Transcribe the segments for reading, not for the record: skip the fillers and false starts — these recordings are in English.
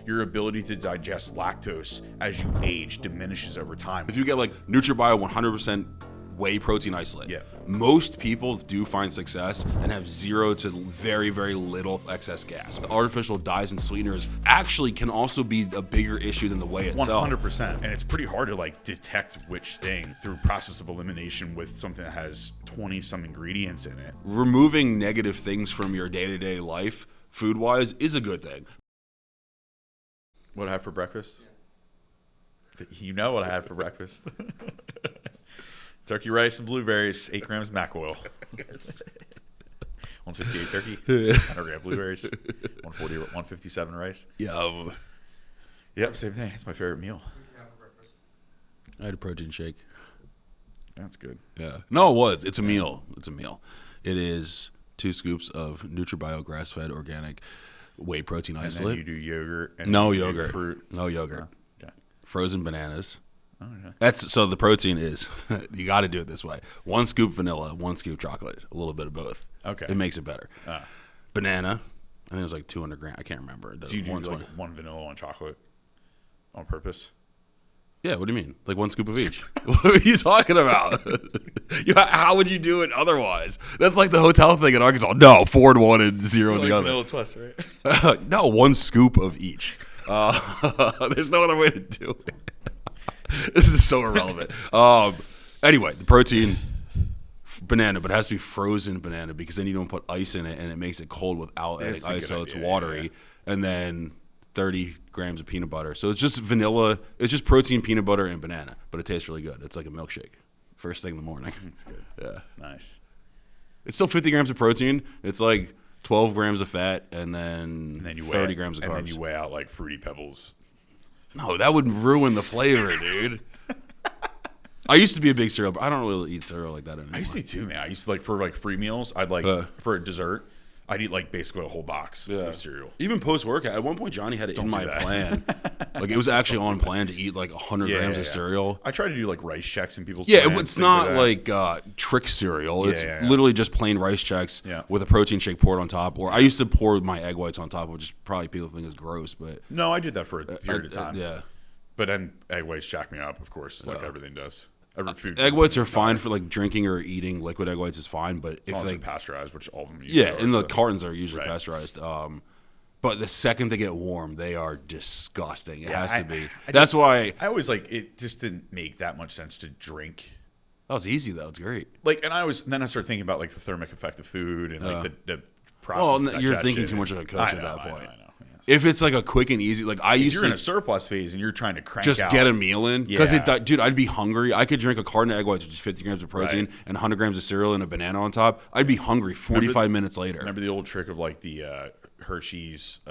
your ability to digest lactose as you age diminishes over time. If you get like NutriBio 100% whey protein isolate, Yeah. most people do find success and have zero to very, very little excess gas. The artificial dyes and sweeteners actually can also be a bigger issue than the whey itself. 100%. And it's pretty hard to like detect which thing through process of elimination with something that has 20 some ingredients in it. Removing negative things from your day-to-day life, food-wise, is a good thing. What I had for breakfast? You know what I had for breakfast. Turkey rice and blueberries, 8 grams of mac oil. 168 turkey, 100 gram blueberries, 140, 157 rice. Yeah. Yep, same thing. It's my favorite meal. I had a protein shake. That's good. Yeah. No, it was. It's a meal. It's a meal. It is 2 scoops of NutriBio grass-fed organic whey protein And isolate. then you do yogurt. And No you do yogurt. Fruit. No yogurt. Oh, okay. Frozen bananas. Oh, yeah. That's so the protein is you got to do it this way: 1 scoop vanilla, 1 scoop chocolate, a little bit of both. Okay. It makes it better. Ah. Banana, I think it was like 200 grams. I can't remember. It does Do you do 120. like 1 vanilla, 1 chocolate on purpose? Yeah, what do you mean? Like 1 scoop of each? What are you talking about? How would you do it otherwise? That's like the hotel thing in Arkansas. No, 4 in one and 0 in the other. Vanilla twist, right? No, 1 scoop of each. There's no other way to do it. This is so irrelevant. Anyway, the protein, banana, but it has to be frozen banana because then you don't put ice in it and it makes it cold without adding That's a ice, good so it's idea, watery. yeah. And then 30 grams of peanut butter. So it's just vanilla. It's just protein, peanut butter, and banana, but it tastes really good. It's like a milkshake. First thing in the morning. That's good. Yeah. Nice. It's still 50 grams of protein. It's like 12 grams of fat and then And then you 30 weigh, grams of carbs. And then you weigh out like Fruity Pebbles. No, that would ruin the flavor, dude. I used to be a big cereal, but I don't really eat cereal like that anymore. I used to too, man. I used to like for like free meals. I'd like for a dessert. I'd eat like basically a whole box of cereal. Even post-workout. At one point, Johnny had it in do my that. plan. Like, it was actually on plan to eat like 100 grams of cereal. I try to do like rice checks in people's Yeah, plans, it's things not like like trick cereal. It's yeah. literally just plain rice checks with a protein shake poured on top. Or I used to pour my egg whites on top, which is probably people think is gross. But no, I did that for a period of time. Yeah. But then egg whites jack me up, of course, like everything does. Every food. Egg whites are fine for like drinking or eating. Liquid egg whites is fine, but if they they pasteurized, which all of them usually are, and the so- cartons are usually Right. pasteurized. But the second they get warm, they are disgusting. It has to be. I That's why I always like it. Just didn't make that much sense to drink. that was easy though. It's great. Like, and then I started thinking about like the thermic effect of food and like the process. Well, of you're digestion thinking too much and- like a coach I at know, that point. I know. Yes. If it's like a quick and easy, like I If used you're in to a surplus phase and you're trying to crank just out, get a meal in because Yeah. dude, I'd be hungry. I could drink a carton of egg whites, which is 50 grams of protein, Right. and 100 grams of cereal and a banana on top. I'd be hungry 45 minutes later. Remember the old trick of like the Hershey's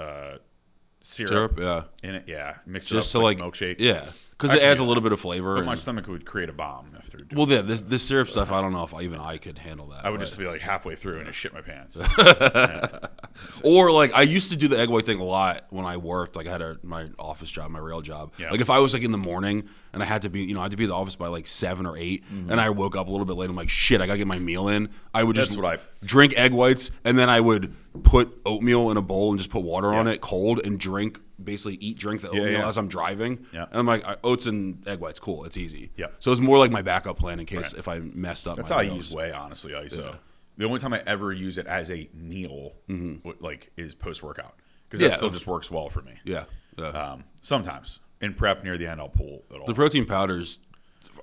Syrup, yeah, in it? Yeah, mix just it to up like milkshake. yeah, because I it can adds do a little that. bit of flavor. But and- my stomach would create a bomb after doing well, that. yeah, this syrup stuff, I don't know if I could handle that. I would but- just be like halfway through and just shit my pants. Or like I used to do the egg white thing a lot when I worked. Like I had my office job, my real job. Yeah. Like if I was like in the morning and I had to be, I had to be at the office by like 7 or 8, and I woke up a little bit late. I'm like, shit, I gotta get my meal in. I would just That's what drink egg whites, and then I would put oatmeal in a bowl and just put water on Yeah. it cold and drink the oatmeal yeah. as I'm driving. Yeah. And I'm like, oats and egg whites, cool, it's easy. Yeah. So it's more like my backup plan in case Right. if I messed up. That's my how I meals. use whey, honestly. ISO. Yeah. The only time I ever use it as a meal, like, is post workout because Yeah. that still just works well for me. Yeah. Yeah. Sometimes in prep near the end, I'll pull it all. The protein powders,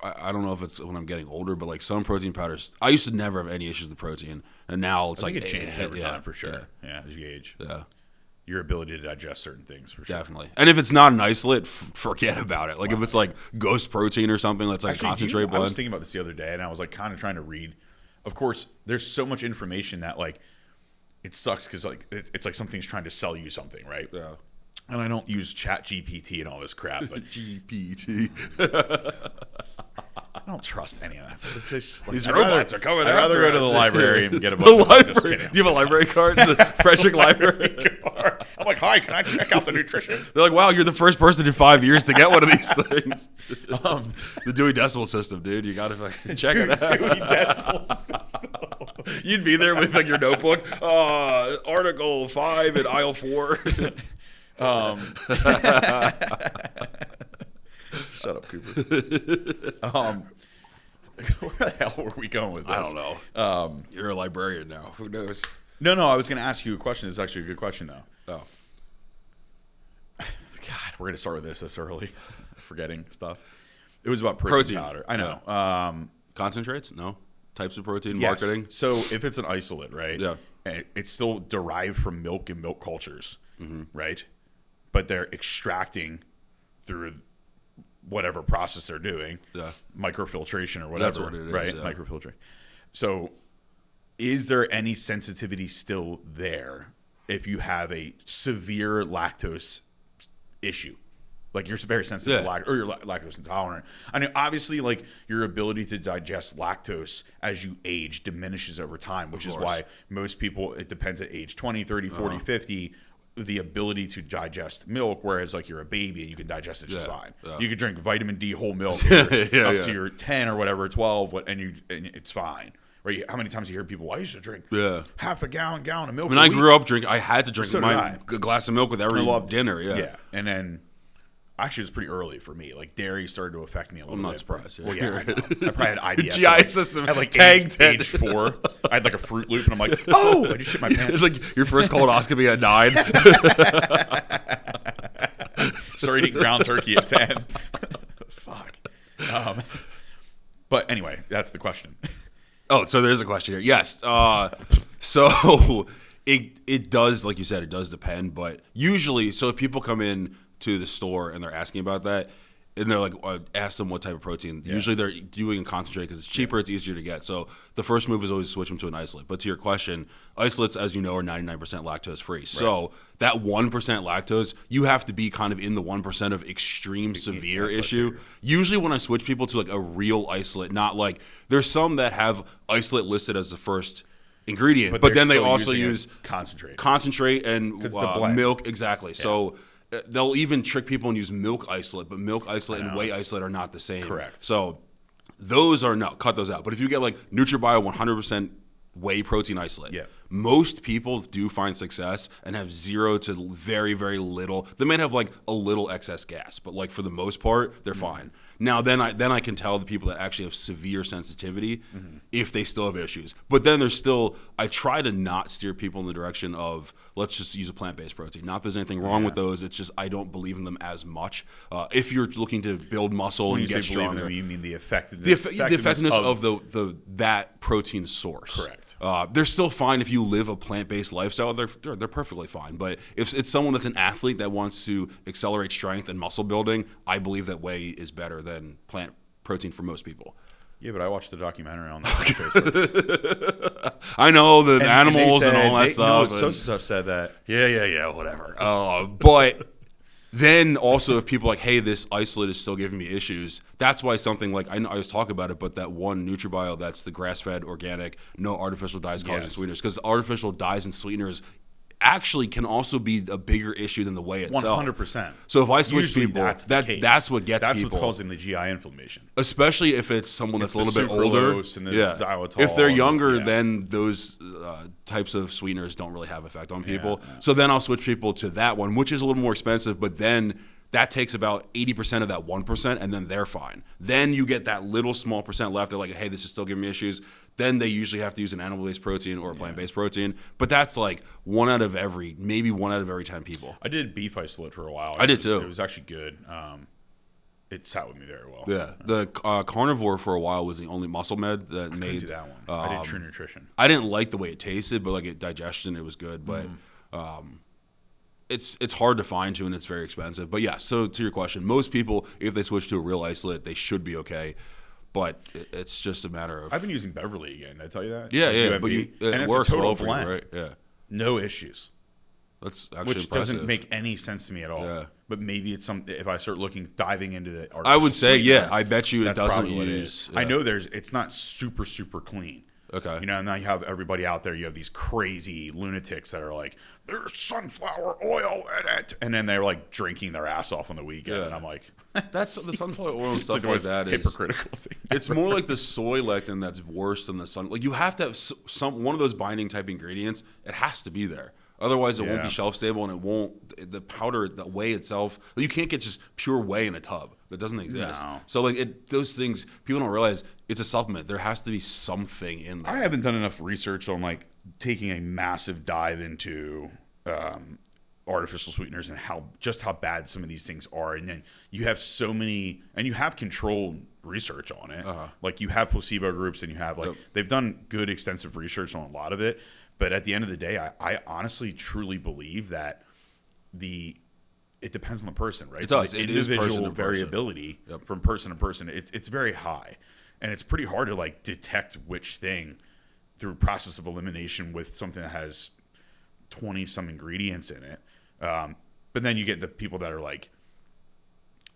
I don't know if it's when I'm getting older, but like some protein powders, I used to never have any issues with protein, and now it's I like think it changes over yeah, time for sure. Yeah, Yeah, as you age, yeah, your ability to digest certain things for sure. definitely. And if it's not an isolate, forget about it. Like if it's like ghost protein or something that's like Actually, a concentrate I blend. was thinking about this the other day, and I was like kind of trying to read. Of course, there's so much information that like it sucks because like it's like something's trying to sell you something, right? Yeah. And I don't use Chat GPT and all this crap, but GPT. I don't trust any of that. It's just, like, These I'd robots rather- are coming I'd rather after go to us. the library and get a The book. Just library. kidding. Do you have a library card? The Frederick Library. I'm like, hi, can I check out the nutrition? They're like, wow, you're the first person in 5 years to get one of these things. The Dewey Decimal System, dude. You got to fucking check it out. Dewey Decimal System. You'd be there with like your notebook. Article 5 in aisle 4. Shut up, Cooper. Where the hell were we going with this? I don't know. You're a librarian now. Who knows? No, I was going to ask you a question. This is actually a good question, though. Oh. God, we're going to start with this early. Forgetting stuff. It was about protein powder. I know. Yeah. Concentrates? No. Types of protein, Yes. marketing? So if it's an isolate, right? Yeah. And it's still derived from milk and milk cultures, right? But they're extracting through whatever process they're doing, microfiltration or whatever. That's what it is, right? yeah. Microfiltration. So is there any sensitivity still there if you have a severe lactose issue? Like you're very sensitive to lactose, or you're lactose intolerant. I mean, obviously, like your ability to digest lactose as you age diminishes over time, which is why most people, it depends at age 20, 30, 40, 50, the ability to digest milk, whereas like you're a baby and you can digest it just fine. You could drink vitamin D whole milk up to your 10 or whatever, 12, and it's fine. Right? How many times you hear people, I used to drink half a gallon of milk. When I grew up, I had to drink So my glass of milk with every dinner. Yeah. And then actually, it was pretty early for me. Like dairy started to affect me a little bit. I'm not surprised. Well, yeah, I know. I probably had IBS. GI system. At like tagged age 4. I had like a Fruit Loop, and I'm like, oh, I just shit my pants. It's like your first colonoscopy at 9. Started eating ground turkey at 10. Fuck. But anyway, that's the question. Oh, so there's a question here. Yes. So it does, like you said, it does depend. But usually, so if people come in to the store and they're asking about that, and they're like, ask them what type of protein. Yeah. Usually they're doing a concentrate because it's cheaper, it's easier to get. So the first move is always to switch them to an isolate. But to your question, isolates, as you know, are 99% lactose free. Right. So that 1% lactose, you have to be kind of in the 1% of extreme severe issue. Usually when I switch people to like a real isolate, not like, there's some that have isolate listed as the first ingredient, but then they also use concentrate and milk. Exactly. Yeah. So they'll even trick people and use milk isolate, but milk isolate and whey isolate are not the same. Correct. So those are cut those out. But if you get like NutriBio 100% whey protein isolate, most people do find success and have zero to very, very little. They might have like a little excess gas, but like for the most part, they're fine. Now, then I can tell the people that actually have severe sensitivity if they still have issues. But then there's still, I try to not steer people in the direction of, let's just use a plant-based protein. Not that there's anything wrong with those. It's just I don't believe in them as much. If you're looking to build muscle and get stronger. Them, you mean the effectiveness, the effectiveness of that protein source. Correct. They're still fine if you live a plant-based lifestyle. They're perfectly fine. But if it's someone that's an athlete that wants to accelerate strength and muscle building, I believe that whey is better than plant protein for most people. Yeah, but I watched the documentary on that on Facebook. I know the animals and all that stuff. No, stuff said that. Yeah, whatever. But then also if people are like, hey, this isolate is still giving me issues, that's why something like, I was talking about it, but that one NutriBio, that's the grass-fed, organic, no artificial dyes, colors, and sweeteners, because artificial dyes and sweeteners actually can also be a bigger issue than the whey itself. 100%. So if I switch Usually people, that's what gets people. That's what's causing the GI inflammation. Especially if it's someone that's a little bit older. And xylitol, if they're younger, then those types of sweeteners don't really have effect on people. Yeah. So then I'll switch people to that one, which is a little more expensive, but then that takes about 80% of that 1%, and then they're fine. Then you get that little small percent left. They're like, hey, this is still giving me issues. Then they usually have to use an animal-based protein or a plant-based protein. But that's like maybe 1 out of every 10 people. I did beef isolate for a while. I did too. It was actually good. It sat with me very well. Yeah. The carnivore for a while was the only muscle med that I made. Didn't do that one. I did True Nutrition. I didn't like the way it tasted, but like at Digestion, it was good. But it's hard to find too, and it's very expensive. But yeah, so to your question, most people, if they switch to a real isolate, they should be okay. But it's just a matter of. I've been using Beverly again. Did I tell you that? Yeah. But it works well for you, right? Yeah. No issues. That's actually which impressive. Doesn't make any sense to me at all. Yeah. But maybe it's something. If I start diving into the I would say, I bet you it doesn't use. I know it's not super clean. Okay. You know, and now you have everybody out there. You have these crazy lunatics that are like, there's sunflower oil in it. And then they're like drinking their ass off on the weekend. Yeah. And I'm like, that's the sunflower oil and stuff like that is hypocritical thing. It's more like the soy lectin that's worse than the sun. Like you have to have one of those binding type ingredients. It has to be there. Otherwise, it won't be shelf stable, and it won't. The powder, the whey itself, you can't get just pure whey in a tub. That doesn't exist. No. So like those things, people don't realize it's a supplement. There has to be something in there. I haven't done enough research on like taking a massive dive into artificial sweeteners and how bad some of these things are. And then you have so many, and you have controlled research on it. Like you have placebo groups, and you have like they've done good extensive research on a lot of it. But at the end of the day, I honestly truly believe that it depends on the person, right? It does. So it individual is person to variability from person to person. It's very high, and it's pretty hard to like detect which thing through process of elimination with something that has 20 some ingredients in it. But then you get the people that are like,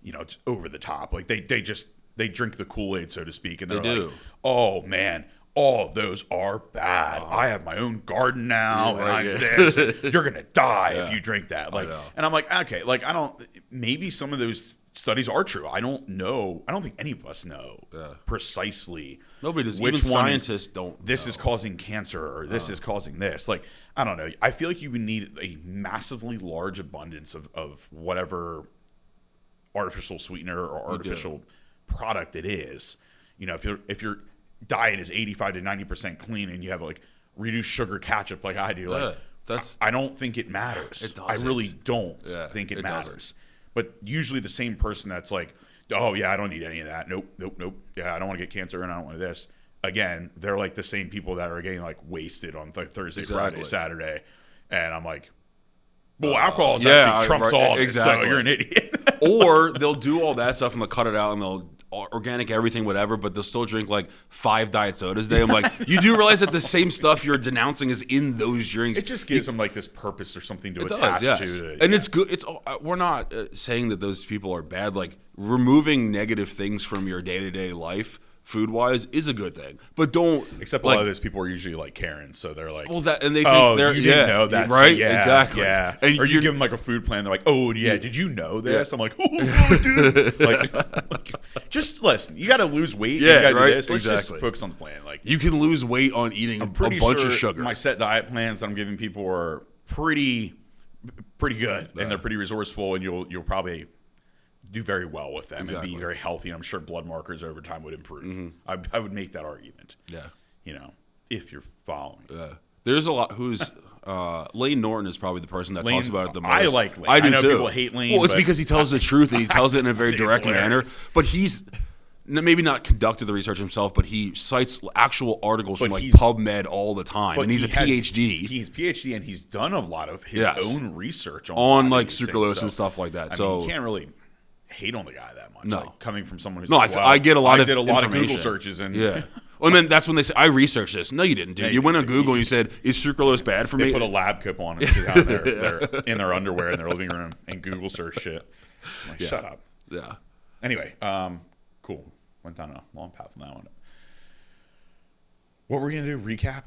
it's over the top. Like they drink the Kool-Aid, so to speak, and they're like, oh man, all of those are bad. I have my own garden now, and I'm this. You're gonna die if you drink that. Like, and I'm like, okay, like maybe some of those studies are true. I don't know. I don't think any of us know precisely. Nobody does. Which even scientists don't. This is causing cancer, or this is causing this. Like, I don't know. I feel like you would need a massively large abundance of whatever artificial sweetener or artificial product it is. If your diet is 85 to 90% clean, and you have like reduced sugar ketchup like I do, like I don't think it matters. It doesn't. I really don't think it matters. Doesn't. But usually the same person that's like, oh yeah, I don't need any of that. Nope. Yeah, I don't want to get cancer, and I don't want this. Again, they're like the same people that are getting like wasted on Thursday, Friday, Saturday, and I'm like, well, alcohol actually trumps all of it, so you're an idiot. Or they'll do all that stuff and they'll cut it out and they'll organic everything, whatever, but they'll still drink like 5 diet sodas a day. I'm like, you do realize that the same stuff you're denouncing is in those drinks. It just gives them like this purpose or something to attach to. And it's good. We're not saying that those people are bad. Like removing negative things from your day-to-day life food-wise is a good thing, but don't. Except a lot of those people are usually like Karens, so they're like, well, that and they think they're you didn't know that, right? Yeah, exactly. Yeah. And or you give them like a food plan, they're like, oh yeah, did you know this? I'm like, oh, dude. like, just listen. You got to lose weight. Yeah, you gotta right. Do this. Let's just focus on the plan. Like you can lose weight on eating a bunch of sugar. My set diet plans that I'm giving people are pretty good, and they're pretty resourceful, and you'll probably do very well with them and be very healthy. And I'm sure blood markers over time would improve. Mm-hmm. I would make that argument. Yeah. If you're following. Yeah. There's a lot who's Lane Norton is probably the person that talks about it the most. I like Lane. I do know too. People hate Lane. Well, it's because he tells the truth and he tells it in a very direct manner. But he's maybe not conducted the research himself, but he cites actual articles from like PubMed all the time, and he's a PhD. He's PhD, and he's done a lot of his own research on like sucralose and stuff like that. I mean, you can't really hate on the guy that much. No, like, coming from someone who's I get a lot of Google searches and and then that's when they say, I researched this. No, you didn't, dude. You went on Google and you said, is sucralose bad for me? They put a lab coat on and sit down there in their underwear in their living room and Google search shit. I'm like, shut up. Yeah. Anyway, cool. Went down a long path on that one. What were we going to do? Recap?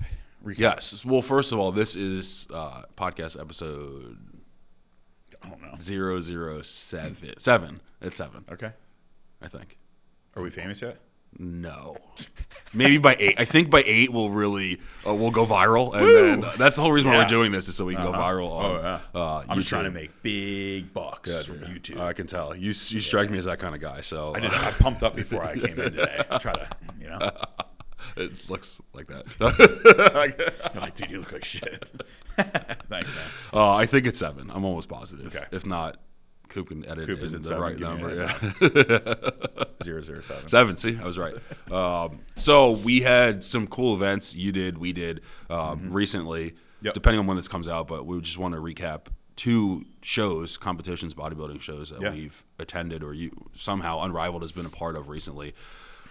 Yes. Well, first of all, this is podcast episode... I don't know. 007. 7. It's 7. Okay. I think. Are we famous yet? No. Maybe by 8. I think by 8 we'll really we'll go viral, and then that's the whole reison why we're doing this is so we can go viral on I'm just trying to make big bucks from YouTube. I can tell. You strike me as that kind of guy. So I pumped up before I came in today. I try to, It looks like that. You're like, dude, you look like shit. Thanks, man. I think it's 7. I'm almost positive. Okay. If not, Coop can edit Coop is in the 7, right number. Yeah. 007. 7. See, I was right. So we had some cool events. You did, we did recently, depending on when this comes out. But we just want to recap 2 shows, competitions, bodybuilding shows that we've attended or somehow Unrivaled has been a part of recently.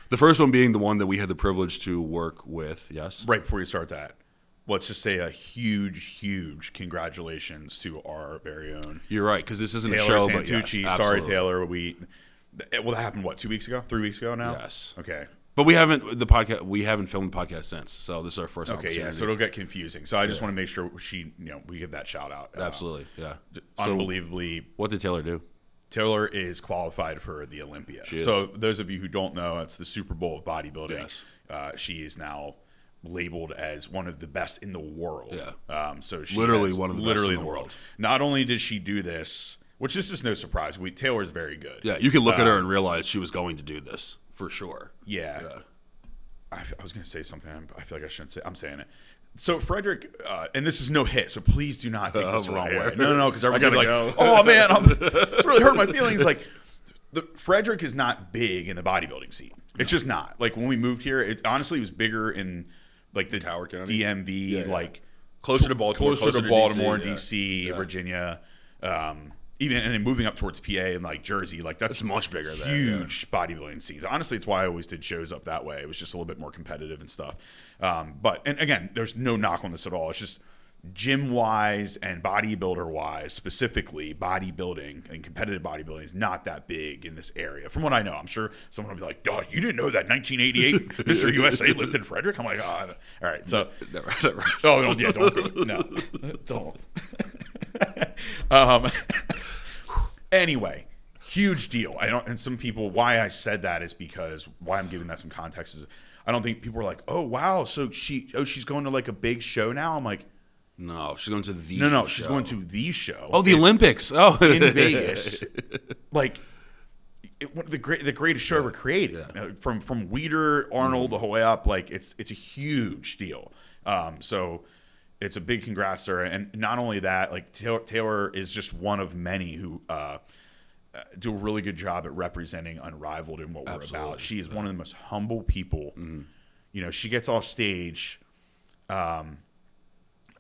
The first one being the one that we had the privilege to work with. Yes. Right before you start that, let's just say a huge congratulations to our very own. You're right, because this isn't Taylor a show, Santucci. But yes, sorry, Taylor. That happened, 2 weeks ago? 3 weeks ago now? Yes. Okay. But we haven't filmed the podcast since, so this is our first opportunity. Yeah, so it'll get confusing. So I just want to make sure we give that shout out. Absolutely, yeah. Unbelievably. So what did Taylor do? Taylor is qualified for the Olympia. So those of you who don't know, it's the Super Bowl of bodybuilding. Yes. She is now labeled as one of the best in the world. Yeah. So she Literally has one of the literally best in the world. Not only did she do this, which this is no surprise. Taylor's very good. Yeah, you could look at her and realize she was going to do this for sure. Yeah. I was going to say something. I feel like I shouldn't say. I'm saying it. So Frederick, and this is no hit, so please do not take this the wrong way. No, because everyone's going to be like, oh man, it's really hurting my feelings. Like, Frederick is not big in the bodybuilding scene. It's just not. Like, when we moved here, it honestly was bigger in like the Howard County? DMV, like closer to Baltimore, closer to Baltimore, DC, DC, Virginia, even and then moving up towards PA and like Jersey, like that's much bigger there. Huge bodybuilding scenes. Honestly, it's why I always did shows up that way. It was just a little bit more competitive and stuff. But and again, there's no knock on this at all. It's just gym wise and bodybuilder wise, specifically bodybuilding and competitive bodybuilding is not that big in this area. From what I know, I'm sure someone will be like, "Dog, you didn't know that 1988 Mr. USA lived in Frederick?" I'm like, "Oh, all right." So, never. Oh no, yeah, don't go. No, don't. Anyway, huge deal. And some people, why I said that is because why I'm giving that some context is I don't think people are like, "Oh wow, so she's going to like a big show now." I'm like, no, she's going to the no, show. she's going to the show. Oh, the Olympics. Oh, in Vegas, like the greatest show ever created. Yeah. From Weider, Arnold, the whole way up. Like it's a huge deal. So it's a big congrats to her. And not only that, like Taylor is just one of many who do a really good job at representing Unrivaled and what we're about. She is one of the most humble people. You know, she gets off stage.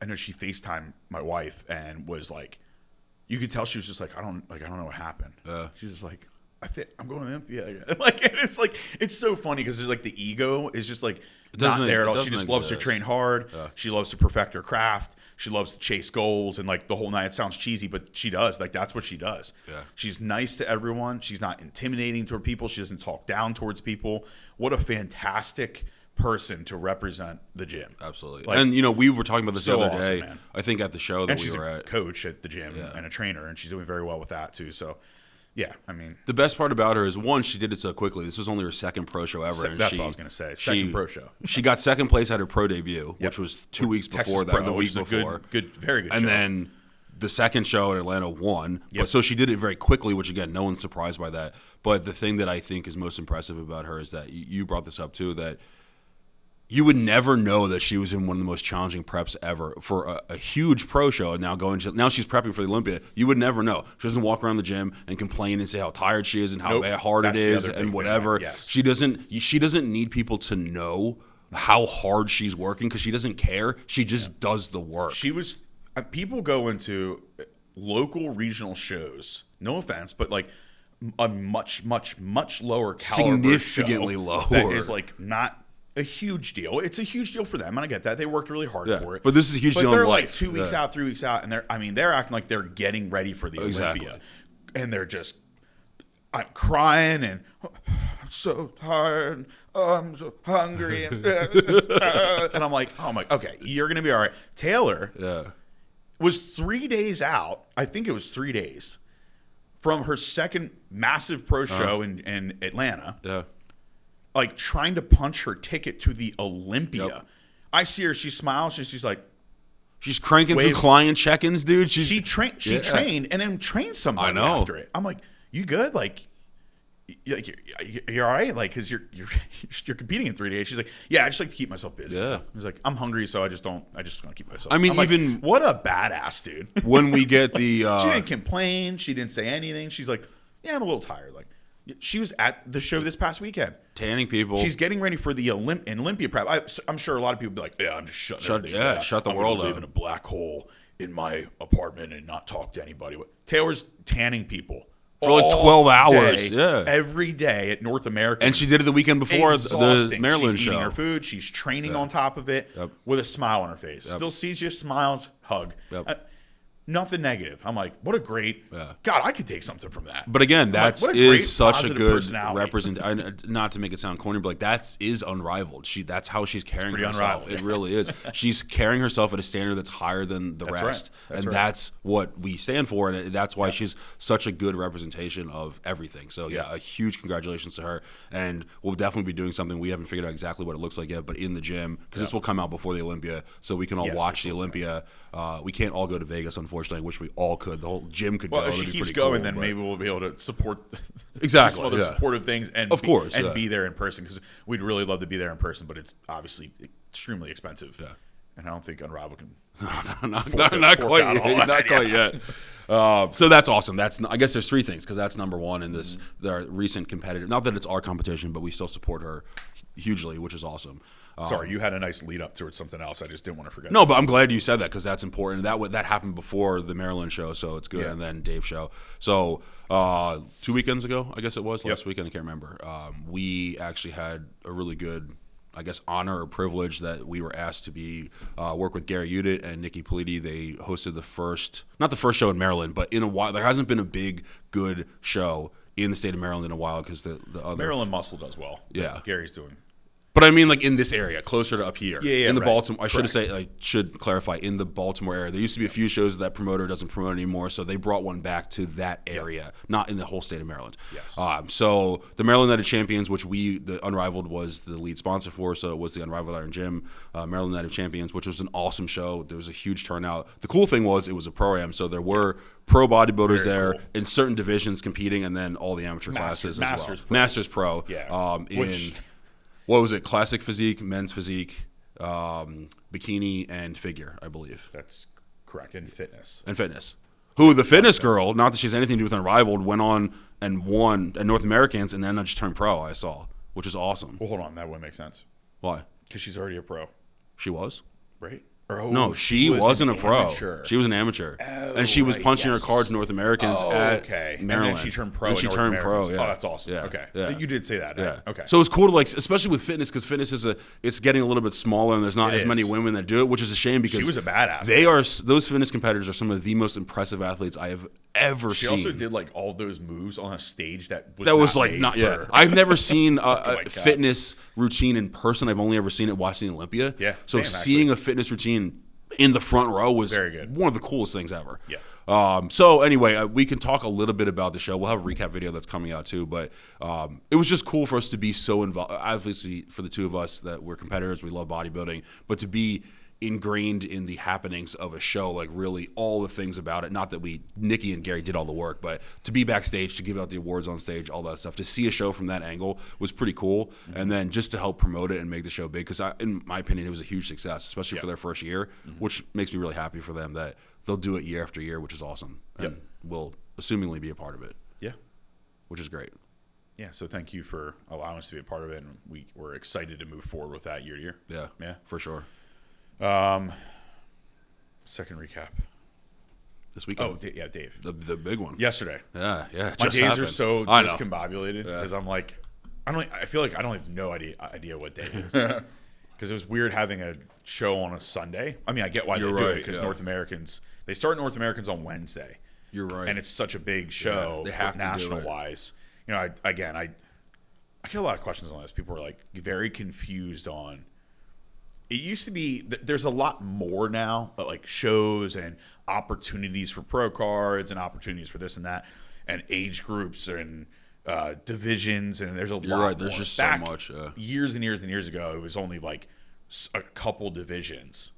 I know she FaceTimed my wife and was like, you could tell she was just like, I don't know what happened. She's just like, I'm going to Olympia. Like, it's so funny because there's like the ego is just like not there at all. She just loves to train hard. She loves to perfect her craft. She loves to chase goals and like the whole night. It sounds cheesy, but she does. Like that's what she does. She's nice to everyone. She's not intimidating toward people. She doesn't talk down towards people. What a fantastic person to represent the gym. Absolutely. Like, and you know, we were talking about this the other awesome, day. man. I think at the show that and we she's were a at. coach at the gym and a trainer, and she's doing very well with that too. So, yeah, I mean, the best part about her is one, she did it so quickly. This was only her second pro show ever. And that's what I was going to say. Second pro show. She got second place at her pro debut, which was 2 weeks before that, or the week before. Very good. And show. then the second show in Atlanta won. But so she did it very quickly, which again, no one's surprised by that. But the thing that I think is most impressive about her is that you brought this up too, that you would never know that she was in one of the most challenging preps ever for a huge pro show. And now she's prepping for the Olympia. You would never know. She doesn't walk around the gym and complain and say how tired she is and how hard it is and whatever. Yes. She doesn't need people to know how hard she's working because she doesn't care. She just does the work. People go into local regional shows. No offense, but like a much, much, much lower caliber significantly show lower. That is like not a huge deal. It's a huge deal for them, and I get that. They worked really hard for it. But this is a huge deal. They're like 2 weeks out, 3 weeks out, and they're acting like they're getting ready for the Olympia, and they're just crying and I'm so tired. I'm so hungry, and I'm like, okay, you're gonna be all right. Taylor, was 3 days out. I think it was 3 days from her second massive pro show in Atlanta. Yeah. Like trying to punch her ticket to the Olympia. I see her, she smiles, and she's like, she's cranking through client check-ins, dude. She trained and then trained somebody after it. I'm like, you good? Like, you're all right? Like, because you're competing in 3 days. She's like, yeah, I just like to keep myself busy. Yeah. He's like, I'm hungry, so I just want to keep myself. I mean, like, what a badass dude. When we get the she didn't complain. She didn't say anything. She's like, yeah, I'm a little tired. Like, she was at the show this past weekend. Tanning people. She's getting ready for the Olympia prep. I'm sure a lot of people be like, yeah, I'm just shut the world up. Live in a black hole in my apartment and not talk to anybody. Taylor's tanning people for like 12 hours. Every day at North America. And she did it the weekend before the Maryland She's show. Eating her food. She's training on top of it with a smile on her face. Still sees you, smiles, hug. Nothing negative. I'm like, what a great God! I could take something from that. But again, that is such a good representation. Not to make it sound corny, but like is unrivaled. That's how she's carrying herself. It really is. She's carrying herself at a standard that's higher than the rest, that's what we stand for, and that's why she's such a good representation of everything. So a huge congratulations to her, and we'll definitely be doing something. We haven't figured out exactly what it looks like yet, but in the gym, because this will come out before the Olympia, so we can all watch the Olympia. We can't all go to Vegas, unfortunately. I wish we all could. The whole gym could go. Well, if she keeps going, then maybe we'll be able to support exactly some other supportive things and be there in person, because we'd really love to be there in person, but it's obviously extremely expensive. Yeah. And I don't think Unrivaled can. Not quite yet. So that's awesome. I guess there's three things, because that's number one in this the recent competitive. Not that it's our competition, but we still support her hugely, which is awesome. Sorry, you had a nice lead up towards something else. I just didn't want to forget. No, but I'm glad you said that, because that's important. That happened before the Maryland show, so it's good, and then Dave's show. So 2 weekends ago, I guess it was, last weekend, I can't remember. We actually had a really good, I guess, honor or privilege that we were asked to work with Gary Udit and Nikki Politi. They hosted not the first show in Maryland, but in a while. There hasn't been a big, good show in the state of Maryland in a while, because the other Maryland Muscle does well. Yeah, Gary's doing. But I mean, like in this area, closer to up here, in the Baltimore. I should clarify, in the Baltimore area. There used to be a few shows that promoter doesn't promote anymore, so they brought one back to that area, not in the whole state of Maryland. Yes. So the Maryland Night of Champions, which the Unrivaled was the lead sponsor for, so it was the Unrivaled Iron Gym, Maryland Night of Champions, which was an awesome show. There was a huge turnout. The cool thing was it was a pro-am, so there were pro bodybuilders there in certain divisions competing, and then all the amateur classes as well. Masters Pro. Yeah. What was it? Classic physique, men's physique, bikini, and figure, I believe. That's correct. And fitness. Who the fitness girl, not that she has anything to do with Unrivaled, went on and won at North Americans, and then just turned pro, I saw, which is awesome. Well, hold on. That wouldn't make sense. Why? Because she's already a pro. She was? Right? No, she wasn't a pro. Amateur. She was an amateur, and she was punching her cards North Americans at Maryland. And then she turned pro. And she turned pro. Yeah. Oh, that's awesome. Yeah. Okay, yeah. You did say that. Yeah. Okay. So it's cool to especially with fitness, because fitness it's getting a little bit smaller, and there's not as many women that do it, which is a shame, because she was a badass. Those fitness competitors are some of the most impressive athletes I have ever seen. She also did all those moves on a stage that was not yet. I've never seen a fitness routine in person. I've only ever seen it watching the Olympia. Yeah. So seeing a fitness routine in the front row was very good. One of the coolest things ever. Yeah. So anyway, we can talk a little bit about the show. We'll have a recap video that's coming out too, but it was just cool for us to be so involved. Obviously, for the two of us that we're competitors, we love bodybuilding, but to be ingrained in the happenings of a show, really all the things about it. Not that Nikki and Gary did all the work, but to be backstage, to give out the awards on stage, all that stuff, to see a show from that angle was pretty cool. And then just to help promote it and make the show big, because in my opinion, it was a huge success, especially for their first year, which makes me really happy for them that they'll do it year after year, which is awesome. And we'll assumingly be a part of it. Yeah. Which is great. Yeah, so thank you for allowing us to be a part of it, and we're excited to move forward with that year to year. Yeah, for sure. Second recap. This weekend. Oh, Dave. The big one. Yesterday. Yeah. My days are so discombobulated, because I'm like, I feel like I don't have no idea what day it is. Because it was weird having a show on a Sunday. I mean, I get why they do it, because North Americans, they start North Americans on Wednesday. You're right. And it's such a big show, they have to national wise. I get a lot of questions on this. People are very confused on. It used to be there's a lot more now, but shows and opportunities for pro cards and opportunities for this and that, and age groups and divisions, and there's a lot. You're right. There's more. Just Back so much. Years and years and years ago, it was only a couple divisions,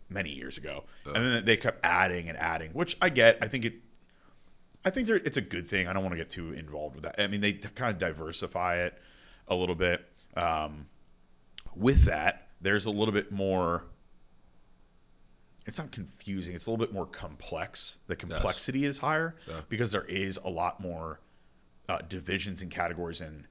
many years ago, and then they kept adding and adding, which I get. I think it's a good thing. I don't want to get too involved with that. I mean, they kind of diversify it a little bit. With that, there's a little bit more. It's not confusing. It's a little bit more complex. The complexity is higher because there is a lot more divisions and categories and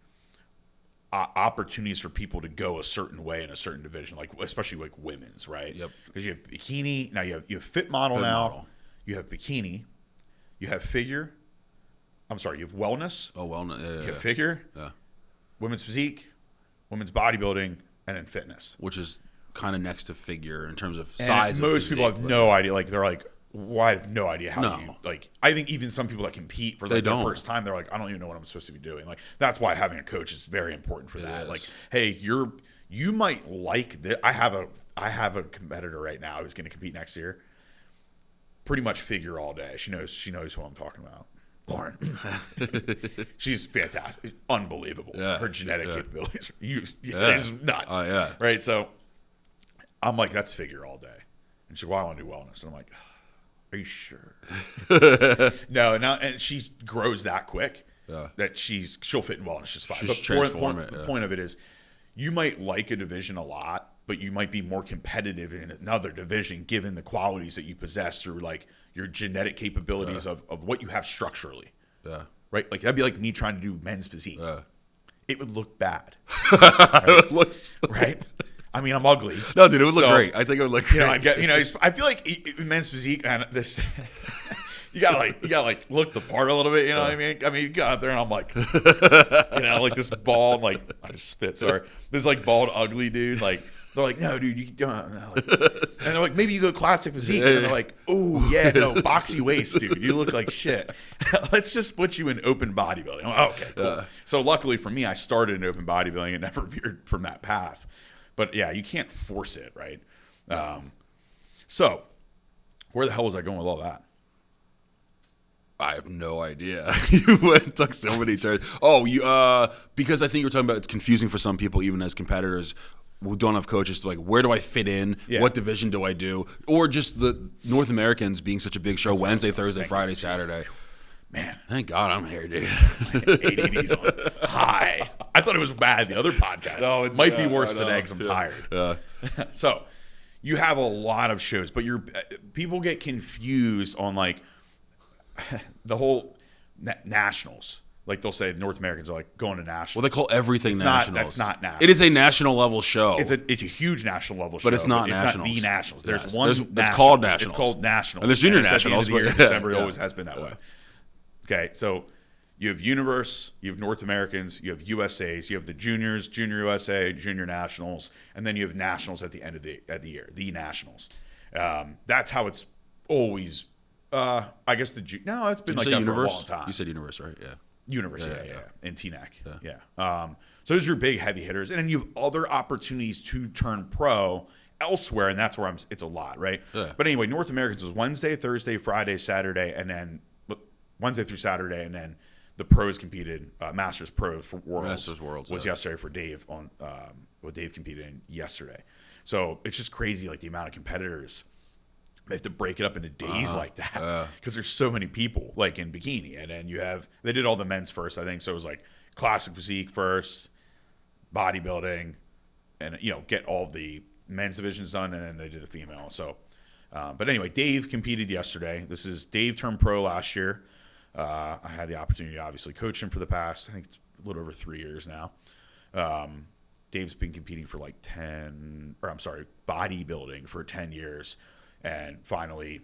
opportunities for people to go a certain way in a certain division, especially women's, right? Yep. Because you have bikini now. You have fit model now. You have bikini. You have figure. I'm sorry. You have wellness. Oh, wellness. Yeah, you have figure. Yeah. Women's physique, women's bodybuilding, and then fitness, which is kind of next to figure in terms of size. Most people have no idea. They're well, I have no idea how No. you, like, I think even some people that compete for like their first time, they're like, I don't even know what I'm supposed to be doing. Like, that's why having a coach is very important for that. Is. Like, hey, you might like this. I have a competitor right now who's going to compete next year. Pretty much figure all day. She knows who I'm talking about. Lauren. She's fantastic. Unbelievable. Yeah. Her genetic capabilities is nuts. Oh, yeah. Right? So I'm like, that's figure all day. And she's like, well, I want to do wellness. And I'm like, are you sure? No, and she grows that quick that she'll fit in wellness just fine. She's But transform it. The point of it is, you might like a division a lot, but you might be more competitive in another division given the qualities that you possess through like your genetic capabilities of what you have structurally. Yeah. Right? Like that'd be like me trying to do men's physique. It would look bad. It looks right? I mean, I'm ugly. No, dude, it would look great. I think it would look great. I feel like men's physique and this you gotta look the part a little bit, you know what I mean? I mean, you got up there and I'm like, like this bald, like I just spit, sorry. This like bald, ugly dude, like they're like, no, dude, you don't. And they're like, maybe you go classic physique. And they're like, oh yeah, no, boxy waist, dude. You look like shit. Let's just put you in open bodybuilding. Like, okay, cool. So luckily for me, I started in open bodybuilding and never veered from that path. But yeah, you can't force it, right? So where the hell was I going with all that? I have no idea. You took so many turns. Oh, because I think you were talking about it's confusing for some people, even as competitors who don't have coaches. To like, where do I fit in? Yeah. What division do I do? Or just the North Americans being such a big show, Wednesday, Thursday, Friday, Saturday. Man, thank God I'm here, dude. ADD's on high. I thought it was bad. The other podcast might be worse today because I'm tired. So you have a lot of shows, but people get confused on like the whole nationals. Like they'll say North Americans are like going to nationals. Well, they call everything nationals. That's not nationals. It is a national level show. It's a huge national level show. But it's not nationals. It's not the nationals. There's yes. one. It's called nationals. It's called nationals. And there's junior At nationals. the end of the year, December, it always has been that way. Okay, so you have Universe, you have North Americans, you have USAs, you have the juniors, Junior USA, Junior Nationals, and then you have nationals at the end of the year, the nationals. That's how it's always. I guess no, it's been like that for a long time. You said Universe, right? Yeah. Universe, yeah. And TNAC, yeah. So those are your big heavy hitters, and then you have other opportunities to turn pro elsewhere, and that's where it's a lot, right? Yeah. But anyway, North Americans was Wednesday, Thursday, Friday, Saturday, and then Wednesday through Saturday, and then the pros competed. Masters Pro for Worlds was yesterday for Dave what Dave competed in yesterday. So it's just crazy, like the amount of competitors. They have to break it up into days like that because there's so many people like in bikini, and then they did all the men's first, I think. So it was like classic physique first, bodybuilding, and get all the men's divisions done, and then they did the female. So, but anyway, Dave competed yesterday. Dave turned pro last year. I had the opportunity to obviously coach him for the past, I think it's a little over 3 years now. Dave's been competing for like bodybuilding for 10 years. And finally,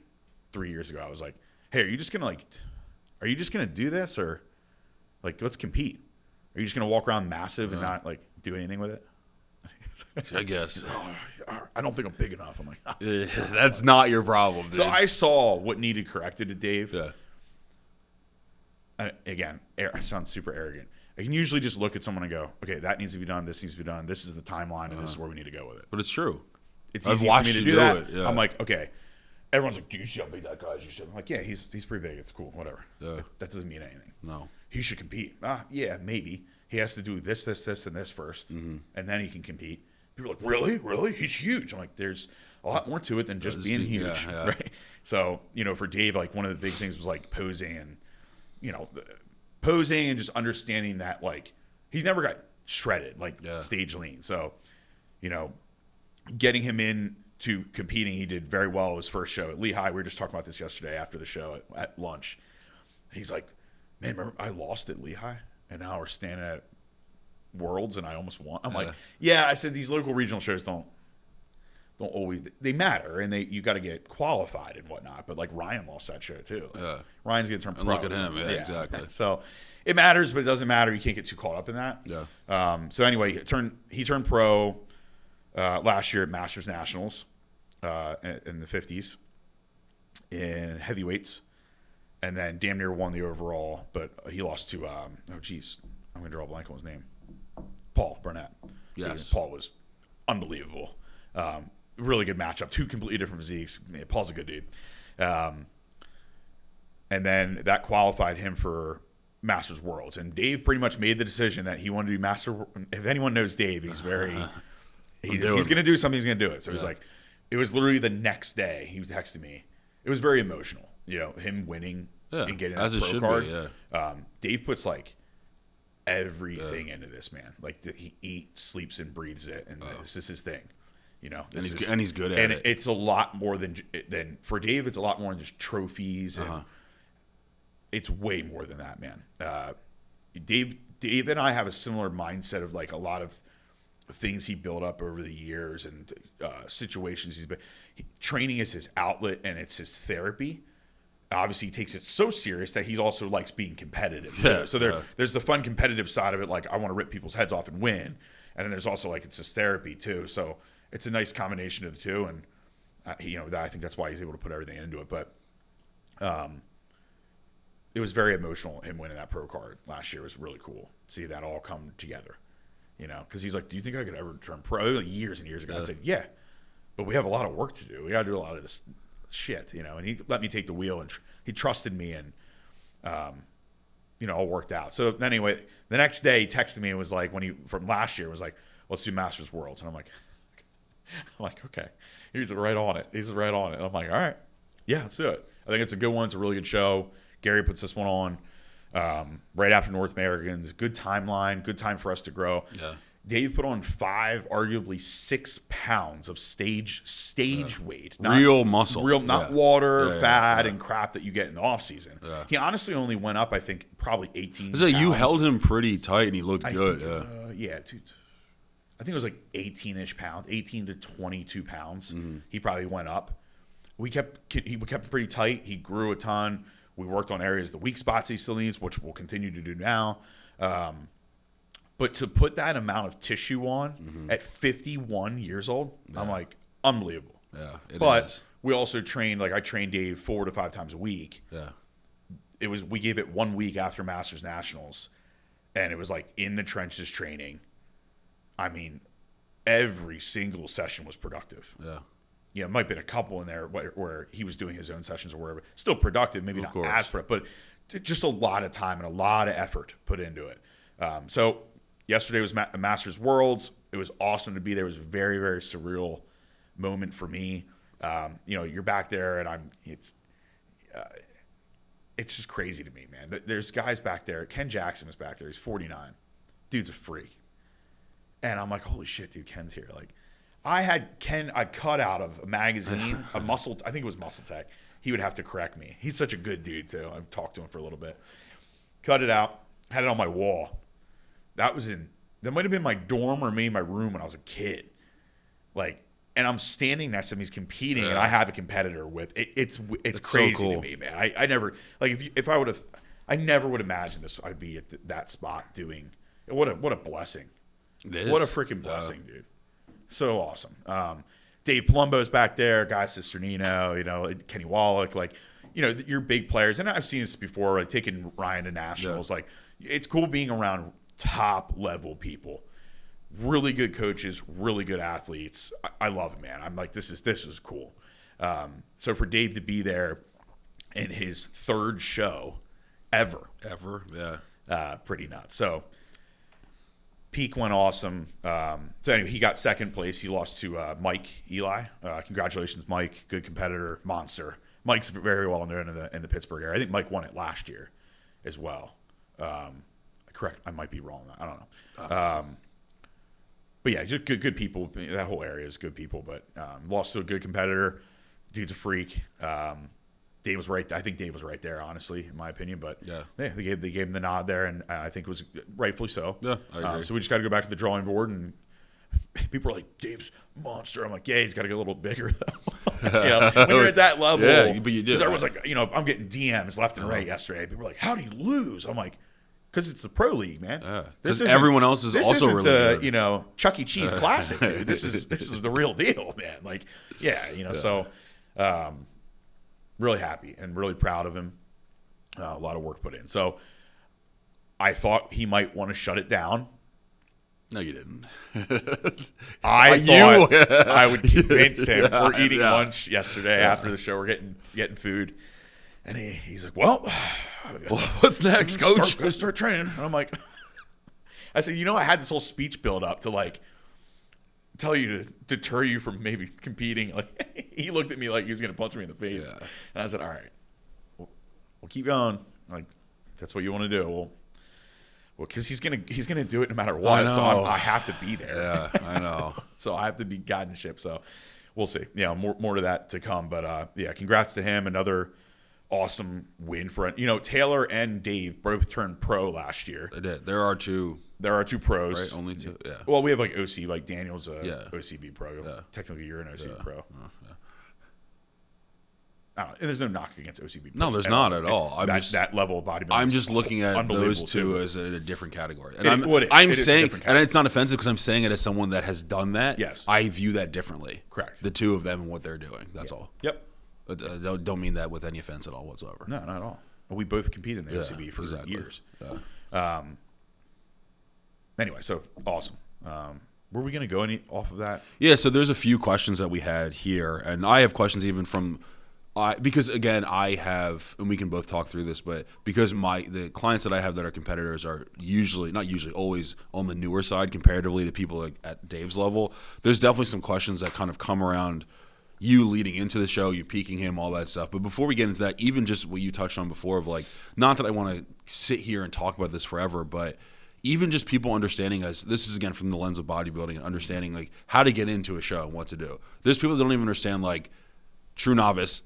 3 years ago, I was like, hey, are you just going to do this? Or like, let's compete. Are you just going to walk around massive and not like do anything with it? I guess. He's like, I don't think I'm big enough. I'm like, that's not your problem, dude. So I saw what needed corrected to Dave. Yeah. Again, I sound super arrogant. I can usually just look at someone and go, okay, that needs to be done. This needs to be done. This is the timeline, and this is where we need to go with it. But it's true. It's easy for me to do that. I'm like, okay. Everyone's like, do you see how big that guy is? I'm like, yeah, he's pretty big. It's cool. Whatever. That doesn't mean anything. No. He should compete. Yeah, maybe. He has to do this, and this first, and then he can compete. People are like, really? He's huge. I'm like, there's a lot more to it than just being huge, right? So, for Dave, like one of the big things was like posing and just understanding that like he's never got shredded, like stage lean. So, getting him in to competing, he did very well his first show at Lehigh. We were just talking about this yesterday after the show at lunch. He's like, man, remember I lost at Lehigh, and now we're standing at Worlds, and I almost won. I'm like, yeah. I said these local regional shows don't always, they matter, and you got to get qualified and whatnot. But like Ryan lost that show too. Like, Ryan's getting turned pro. And look at him, exactly. So it matters, but it doesn't matter. You can't get too caught up in that. Yeah. So anyway, he turned pro last year at Masters Nationals in the 50s. in heavyweights, and then damn near won the overall, but he lost to I'm gonna draw a blank on his name. Paul Burnett. Yes. Paul was unbelievable. Really good matchup. Two completely different physiques. Paul's a good dude. And then that qualified him for Masters Worlds. And Dave pretty much made the decision that he wanted to do Master. If anyone knows Dave, he's very he's going to do something. He's going to do it. So he's like, it was literally the next day he texted me. It was very emotional, him winning and getting that pro card. Dave puts like everything into this, man. Like he eats, sleeps, and breathes it, and this is his thing. And he's good at and it. It's a lot more than for Dave. It's a lot more than just trophies, and it's way more than that, man. Dave and I have a similar mindset of like a lot of things he built up over the years and situations he's been. Training is his outlet and it's his therapy. Obviously, he takes it so serious that he also likes being competitive too. Yeah, So there's the fun competitive side of it, like I want to rip people's heads off and win, and then there's also like it's his therapy too. So it's a nice combination of the two, and I think that's why he's able to put everything into it. But it was very emotional. Him winning that pro card last year was really cool. See that all come together, because he's like, "Do you think I could ever turn pro?" Like years and years ago, I said, "Yeah, but we have a lot of work to do. We got to do a lot of this shit, And he let me take the wheel, and he trusted me, and all worked out. So anyway, the next day he texted me and was like, from last year was like, "Let's do Masters Worlds," and I'm like, okay, he's right on it. He's right on it. And I'm like, all right, yeah, let's do it. I think it's a good one. It's a really good show. Gary puts this one on right after North Americans. Good timeline. Good time for us to grow. Yeah. Dave put on 5, arguably 6 pounds of stage weight. Real muscle. Not water, fat, and crap that you get in the off season. Yeah. He honestly only went up, I think, probably 18 pounds. You held him pretty tight, and he looked good. Dude. I think it was like 18-ish pounds, 18 to 22 pounds. Mm-hmm. He probably went up. We kept him pretty tight. He grew a ton. We worked on areas, the weak spots he still needs, which we'll continue to do now. But to put that amount of tissue on at 51 years old, I'm like, unbelievable. Yeah, it but is. We also trained, like I trained Dave 4 to 5 times a week. Yeah. We gave it 1 week after Masters Nationals, and it was like in the trenches training. I mean, every single session was productive. Yeah. It might have been a couple in there where he was doing his own sessions or wherever. Still productive, maybe not as productive, but just a lot of time and a lot of effort put into it. So yesterday was Masters Worlds. It was awesome to be there. It was a very, very surreal moment for me. You're back there, and it's just crazy to me, man. There's guys back there. Ken Jackson was back there. He's 49. Dude's a freak. And I'm like, holy shit, dude, Ken's here. Like, I had Ken, I cut out of a magazine, I think it was Muscle Tech. He would have to correct me. He's such a good dude, too. I've talked to him for a little bit. Cut it out, had it on my wall. That might have been my dorm or maybe my room when I was a kid. Like, and I'm standing next to him, he's competing, and I have a competitor with it's crazy so cool. to me, man. I never, like, if I would have, I never would imagine this. I'd be at that spot doing, what a blessing. It is. What a freaking blessing, dude. So awesome. Dave Palumbo's back there, Guy Cisternino, Kenny Wallach, like, your big players. And I've seen this before, like taking Ryan to nationals. Yeah. Like, it's cool being around top level people, really good coaches, really good athletes. I love it, man. I'm like, this is cool. So for Dave to be there in his 3rd show ever, yeah, pretty nuts. So peak went awesome. So anyway, he got 2nd place. He lost to Mike Eli. Congratulations, Mike. Good competitor, monster. Mike's very well known in the Pittsburgh area. I think Mike won it last year as well. Correct. I might be wrong. I don't know. But yeah, just good people. That whole area is good people. But lost to a good competitor. Dude's a freak. Dave was right. I think Dave was right there, honestly, in my opinion. But yeah, they gave him the nod there, and I think it was rightfully so. Yeah, I agree. So we just got to go back to the drawing board, and people are like, Dave's monster. I'm like, yeah, he's got to get a little bigger though. When you're at that level, yeah, but you do. Because everyone's like, I'm getting DMs left and right yesterday. People are like, how do you lose? I'm like, because it's the pro league, man. Because everyone else is also really good. The Chuck E. Cheese Classic, dude. This is the real deal, man. Like, yeah. So. really happy and really proud of him. A lot of work put in. So I thought he might want to shut it down. No, you didn't. I thought I would convince him. Yeah, We're eating lunch yesterday after the show. We're getting food. And he's like, well, what's next, coach? Start training. And I'm like, I said, I had this whole speech build up to like tell you to deter you from maybe competing. Like he looked at me like he was going to punch me in the face. Yeah. And I said, all right, we'll keep going. Like, that's what you want to do. Well, because he's gonna do it no matter what. So I have to be there. Yeah, I know. So I have to be guiding ship. So we'll see. Yeah, more to that to come. But congrats to him. Another awesome win for Taylor and Dave both turned pro last year. They did. There are two pros. Right, only two. Yeah. Well, we have like OC, like Daniel's OCB pro. Yeah. Technically, you're an OCB pro. And there's no knock against OCB. No, there's not at all. I'm just that level of bodybuilding. I'm just looking at those two as in a different category, and I'm saying, and it's not offensive because I'm saying it as someone that has done that. Yes, I view that differently. Correct. The two of them and what they're doing. That's all. Yep. Don't mean that with any offense at all whatsoever. No, not at all. We both competed in the OCB for years. Yeah. Anyway, so awesome. Were we going to go off of that? Yeah. So there's a few questions that we had here, and I have questions even from. Because again, I have, and we can both talk through this, but because the clients that I have that are competitors are always on the newer side comparatively to people like at Dave's level. There's definitely some questions that kind of come around you leading into the show, you peaking him, all that stuff. But before we get into that, even just what you touched on before of like, not that I want to sit here and talk about this forever, but even just people understanding us, this is again from the lens of bodybuilding and understanding like how to get into a show and what to do. There's people that don't even understand like true novice,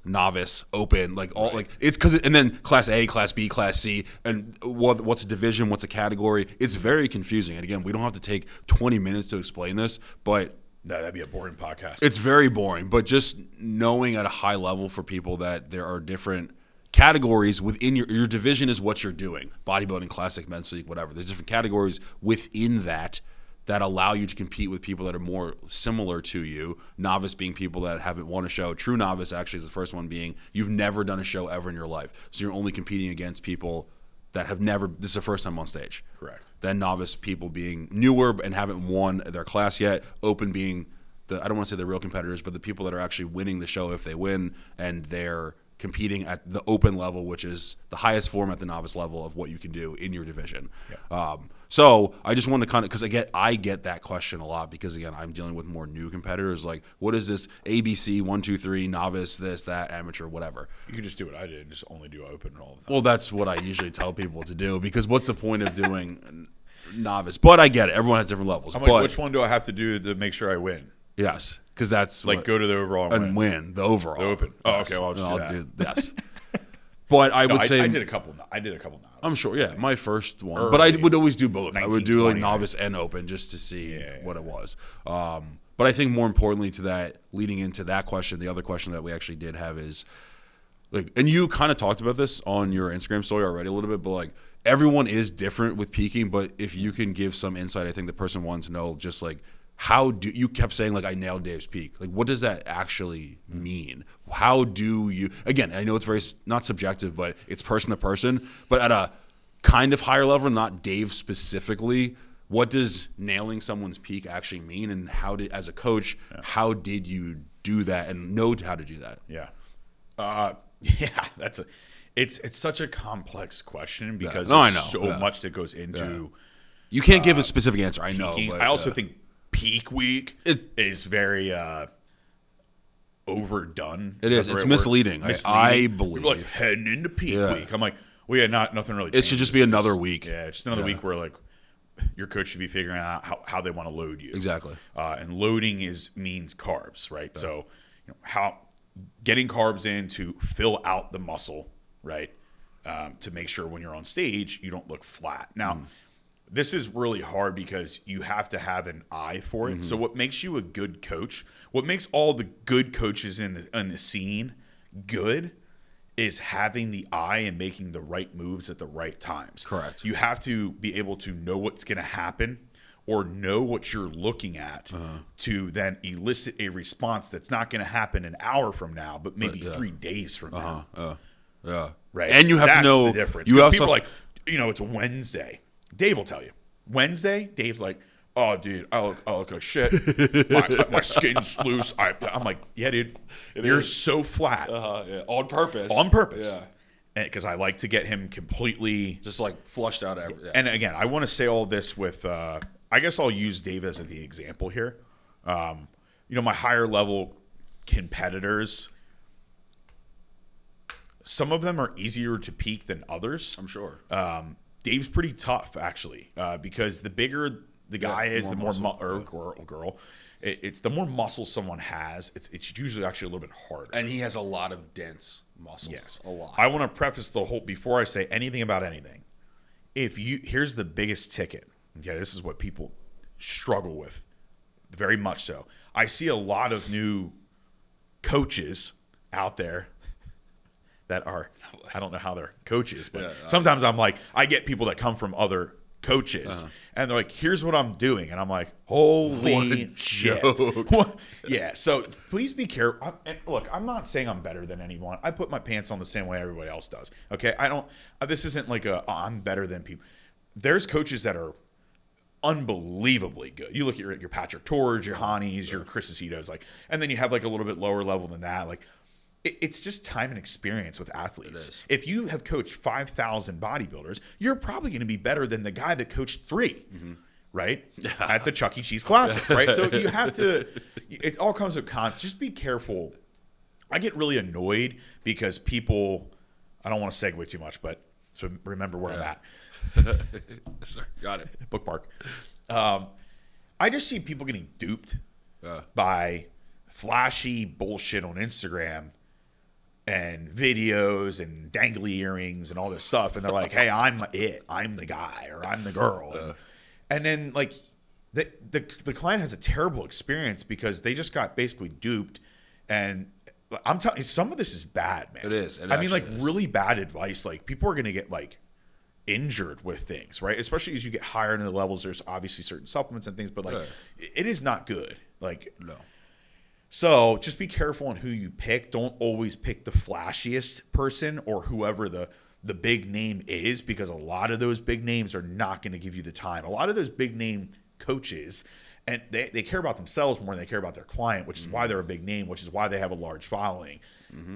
open, like all like it's because and then class A, class B, class C, and what's a division, what's a category. It's very confusing. And again, we don't have to take 20 minutes to explain this, but no, that'd be a boring podcast. It's very boring, but just knowing at a high level for people that there are different categories within your division is what you're doing. Bodybuilding, classic, men's physique, whatever. There's different categories within that allow you to compete with people that are more similar to you. Novice being people that haven't won a show. True novice actually is the first one being you've never done a show ever in your life. So you're only competing against people that have never, this is the first time on stage. Correct. Then novice people being newer and haven't won their class yet. Open being I don't want to say the real competitors, but the people that are actually winning the show if they win, and they're competing at the open level, which is the highest form at the novice level of what you can do in your division. Yeah. So I just want to kind of, because I get that question a lot because, again, I'm dealing with more new competitors. Like, what is this ABC, 1, 2, 3, novice, this, that, amateur, whatever? You could just do what I did, just only do open all the time. Well, that's what I usually tell people to do because what's the point of doing novice? But I get it. Everyone has different levels. I'm like, which one do I have to do to make sure I win? Yes, because that's like go to the overall and win the overall. The open. Oh, okay. Well, I'll do that. But I would say I did a couple novice. I'm sure. Yeah, my first one, but I would always do both. I would do like novice and open just to see what it was. But I think more importantly to that, leading into that question, the other question that we actually did have is like, and you kind of talked about this on your Instagram story already a little bit, but like everyone is different with peaking. But if you can give some insight, I think the person wants to know just like. How do you kept saying like I nailed Dave's peak? Like what does that actually mean? How do you again? I know it's very not subjective, but it's person to person. But at a kind of higher level, not Dave specifically, what does nailing someone's peak actually mean? And how did, as a coach, how did you do that and know how to do that? Yeah, that's it's such a complex question because there's so much that goes into. You can't give a specific answer. I know. Peaking. But, I also think. Peak week is very overdone. It is. It's misleading. I believe. People are like heading into peak week. I'm like, well, yeah, nothing really changes. It should just be another week. Yeah, just another week where like your coach should be figuring out how they want to load you. Exactly. And loading means carbs, right? Yeah. So how getting carbs in to fill out the muscle, right? To make sure when you're on stage you don't look flat. Now. This is really hard because you have to have an eye for it. Mm-hmm. So what makes you a good coach, what makes all the good coaches in the scene good is having the eye and making the right moves at the right times. Correct. You have to be able to know what's going to happen or know what you're looking at to then elicit a response that's not going to happen an hour from now, but maybe 3 days from now. Yeah. Right. And you have That's to know the difference. You People are like, it's a Wednesday. Dave will tell you. Wednesday, Dave's like, oh, dude, I look like shit. My skin's loose. I'm like, yeah, dude, you're so flat. yeah. On purpose. On purpose. Yeah. Because I like to get him completely just like flushed out. And again, I want to say all this with, I guess I'll use Dave as the example here. My higher level competitors, some of them are easier to peak than others. I'm sure. Dave's pretty tough, actually, because the bigger the guy is, the more girl. It's the more muscle someone has. It's usually actually a little bit harder. And he has a lot of dense muscles. Yes, a lot. I want to preface the whole before I say anything about anything. Here's the biggest ticket. Okay, this is what people struggle with, very much so. I see a lot of new coaches out there that are, I don't know how they're coaches, but sometimes I'm like, I get people that come from other coaches and they're like, here's what I'm doing. And I'm like, holy shit. Yeah. So please be careful. And look, I'm not saying I'm better than anyone. I put my pants on the same way everybody else does. Okay. This isn't like I'm better than people. There's coaches that are unbelievably good. You look at your Patrick Torres, your Hanis, your Chris Acetos, and then you have like a little bit lower level than that. It's just time and experience with athletes. If you have coached 5,000 bodybuilders, you're probably going to be better than the guy that coached 3, right? At the Chuck E. Cheese Classic, right? So you have to, it all comes with cons. Just be careful. I get really annoyed because people, I don't want to segue too much, but so remember where I'm at. Sorry, got it. Bookmark. I just see people getting duped by flashy bullshit on Instagram and videos and dangly earrings and all this stuff, and they're like, hey, I'm the guy, or I'm the girl. And then the client has a terrible experience because they just got basically duped. And I'm telling you, some of this is bad, man. It is. Really bad advice. People are going to get injured with things, right? Especially as you get higher into the levels, there's obviously certain supplements and things, but it is not good. No. So just be careful on who you pick. Don't always pick the flashiest person or whoever the big name is, because a lot of those big names are not going to give you the time. A lot of those big name coaches, and they care about themselves more than they care about their client, which is why they're a big name, which is why they have a large following,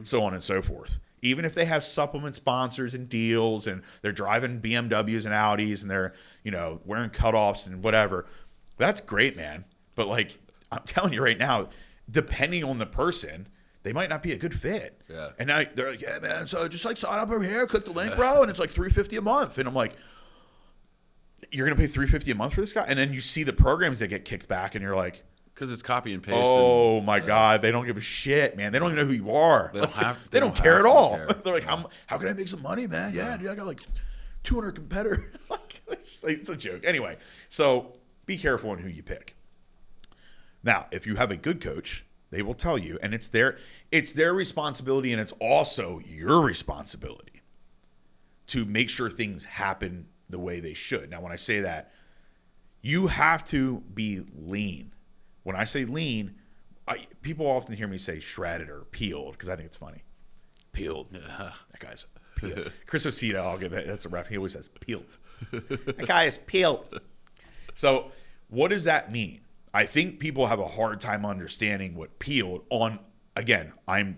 so on and so forth. Even if they have supplement sponsors and deals and they're driving BMWs and Audis and they're, wearing cutoffs and whatever, that's great, man. But I'm telling you right now, depending on the person, they might not be a good fit. Yeah. And now they're like, yeah, man, so just sign up over here, click the link, bro, and it's $350 a month. And I'm like, you're going to pay $350 a month for this guy? And then you see the programs that get kicked back and you're like, because it's copy and paste. Oh my God, they don't give a shit, man. They don't even know who you are. They don't care at all. They're like, how can I make some money, man? Yeah, dude, I got 200 competitors. It's a joke. Anyway, so be careful on who you pick. Now, if you have a good coach, they will tell you, and it's their responsibility, and it's also your responsibility to make sure things happen the way they should. Now, when I say that, you have to be lean. When I say lean, people often hear me say shredded or peeled because I think it's funny. Peeled. That guy's peeled. Chris Aceto, I'll give that. That's a ref. He always says peeled. That guy is peeled. So what does that mean? I think people have a hard time understanding what peeled on. Again, I'm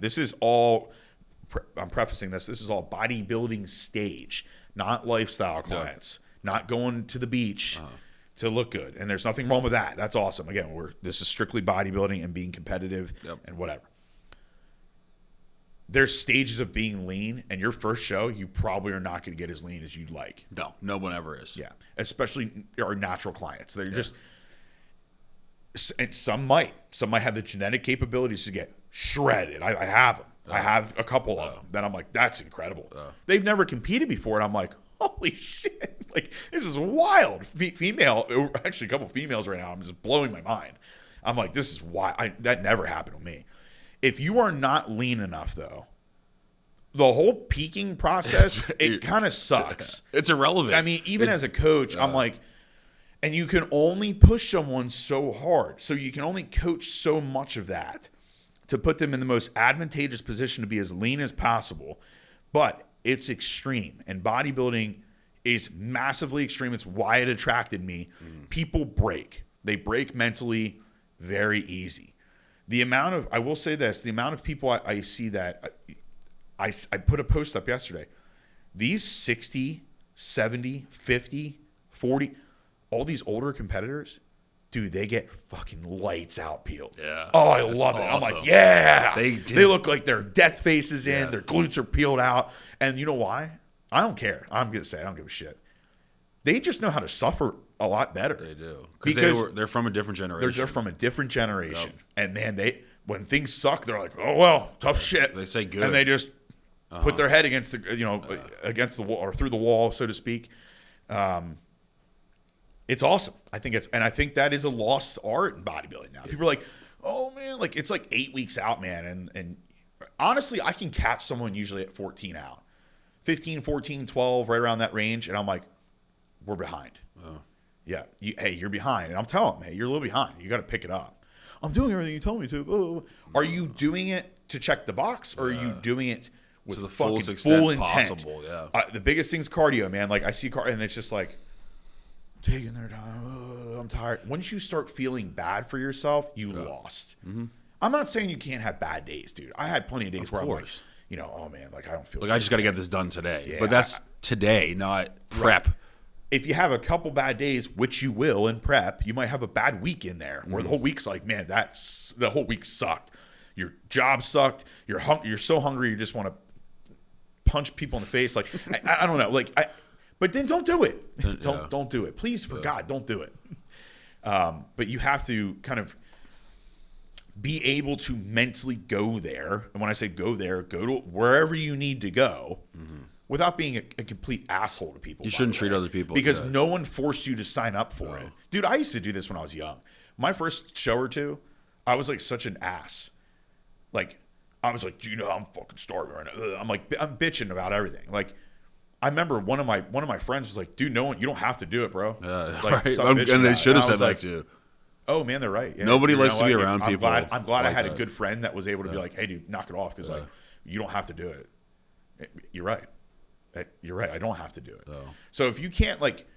prefacing this. This is all bodybuilding stage, not lifestyle clients, not going to the beach to look good. And there's nothing wrong with that. That's awesome. Again, this is strictly bodybuilding and being competitive and whatever. There's stages of being lean, and your first show, you probably are not going to get as lean as you'd like. No one ever is. Yeah, especially our natural clients. They're just, and some might have the genetic capabilities to get shredded. I have them. I have a couple of them. Then I'm like, that's incredible. They've never competed before, and I'm like, holy shit! This is wild. Female, actually, a couple of females right now. I'm just blowing my mind. I'm like, this is wild. That never happened to me. If you are not lean enough, though, the whole peaking process, it kind of sucks. It's irrelevant. I mean, even as a coach, I'm like, And you can only push someone so hard. So you can only coach so much of that to put them in the most advantageous position to be as lean as possible. But it's extreme. And bodybuilding is massively extreme. It's why it attracted me. People break. They break mentally very easy. I will say this, the amount of people I see that, I put a post up yesterday. These 60, 70, 50, 40, all these older competitors, dude, they get fucking lights out peeled. Yeah. Oh, I love it. I'm like, yeah. They look like their death faces in, their glutes are peeled out. And you know why? I don't care. I'm going to say I don't give a shit. They just know how to suffer a lot better. They do. Because they're from a different generation. They're from a different generation. Yep. And man, when things suck, they're like, oh, well, tough shit. They say good. And they just put their head against against the wall or through the wall, so to speak. It's awesome. I think that is a lost art in bodybuilding now. People are like, oh man, like it's like 8 weeks out, man. And honestly, I can catch someone usually at 14 out. 15, 14, 12, right around that range. And I'm like, we're behind. Oh. Yeah. You're behind. And I'm telling them, hey, you're a little behind. You got to pick it up. I'm doing everything you told me to. Oh. Are you doing it to check the box, or are you doing it with the full intent? Possible, yeah. The biggest thing's cardio, man. Like I see and it's just like, taking their time. I'm tired. Once you start feeling bad for yourself, you lost. Mm-hmm. I'm not saying you can't have bad days, dude. I had plenty of days where I'm like, oh man, like I don't feel. Like I just got to get this done today. Yeah, but that's today, not prep. Right. If you have a couple bad days, which you will in prep, you might have a bad week in there where the whole week's like, man, the whole week sucked. Your job sucked. You're so hungry you just want to punch people in the face. Like I don't know. But then don't do it. Don't do it. Please, for God, don't do it. But you have to kind of be able to mentally go there. And when I say go there, go to wherever you need to go without being a complete asshole to people. You shouldn't treat other people. Because no one forced you to sign up for it. Dude, I used to do this when I was young. My first show or two, I was like such an ass. Like, I was like, do you know I'm fucking starving right now? I'm bitching about everything. Like, I remember one of my friends was like, dude, you don't have to do it, bro. Right. And they should have said that too. Oh man, they're right. Yeah, nobody likes to be around people. I'm glad I had a good friend that was able to be like, hey dude, knock it off, because like you don't have to do it. You're right. You're right. I don't have to do it. So if you can't like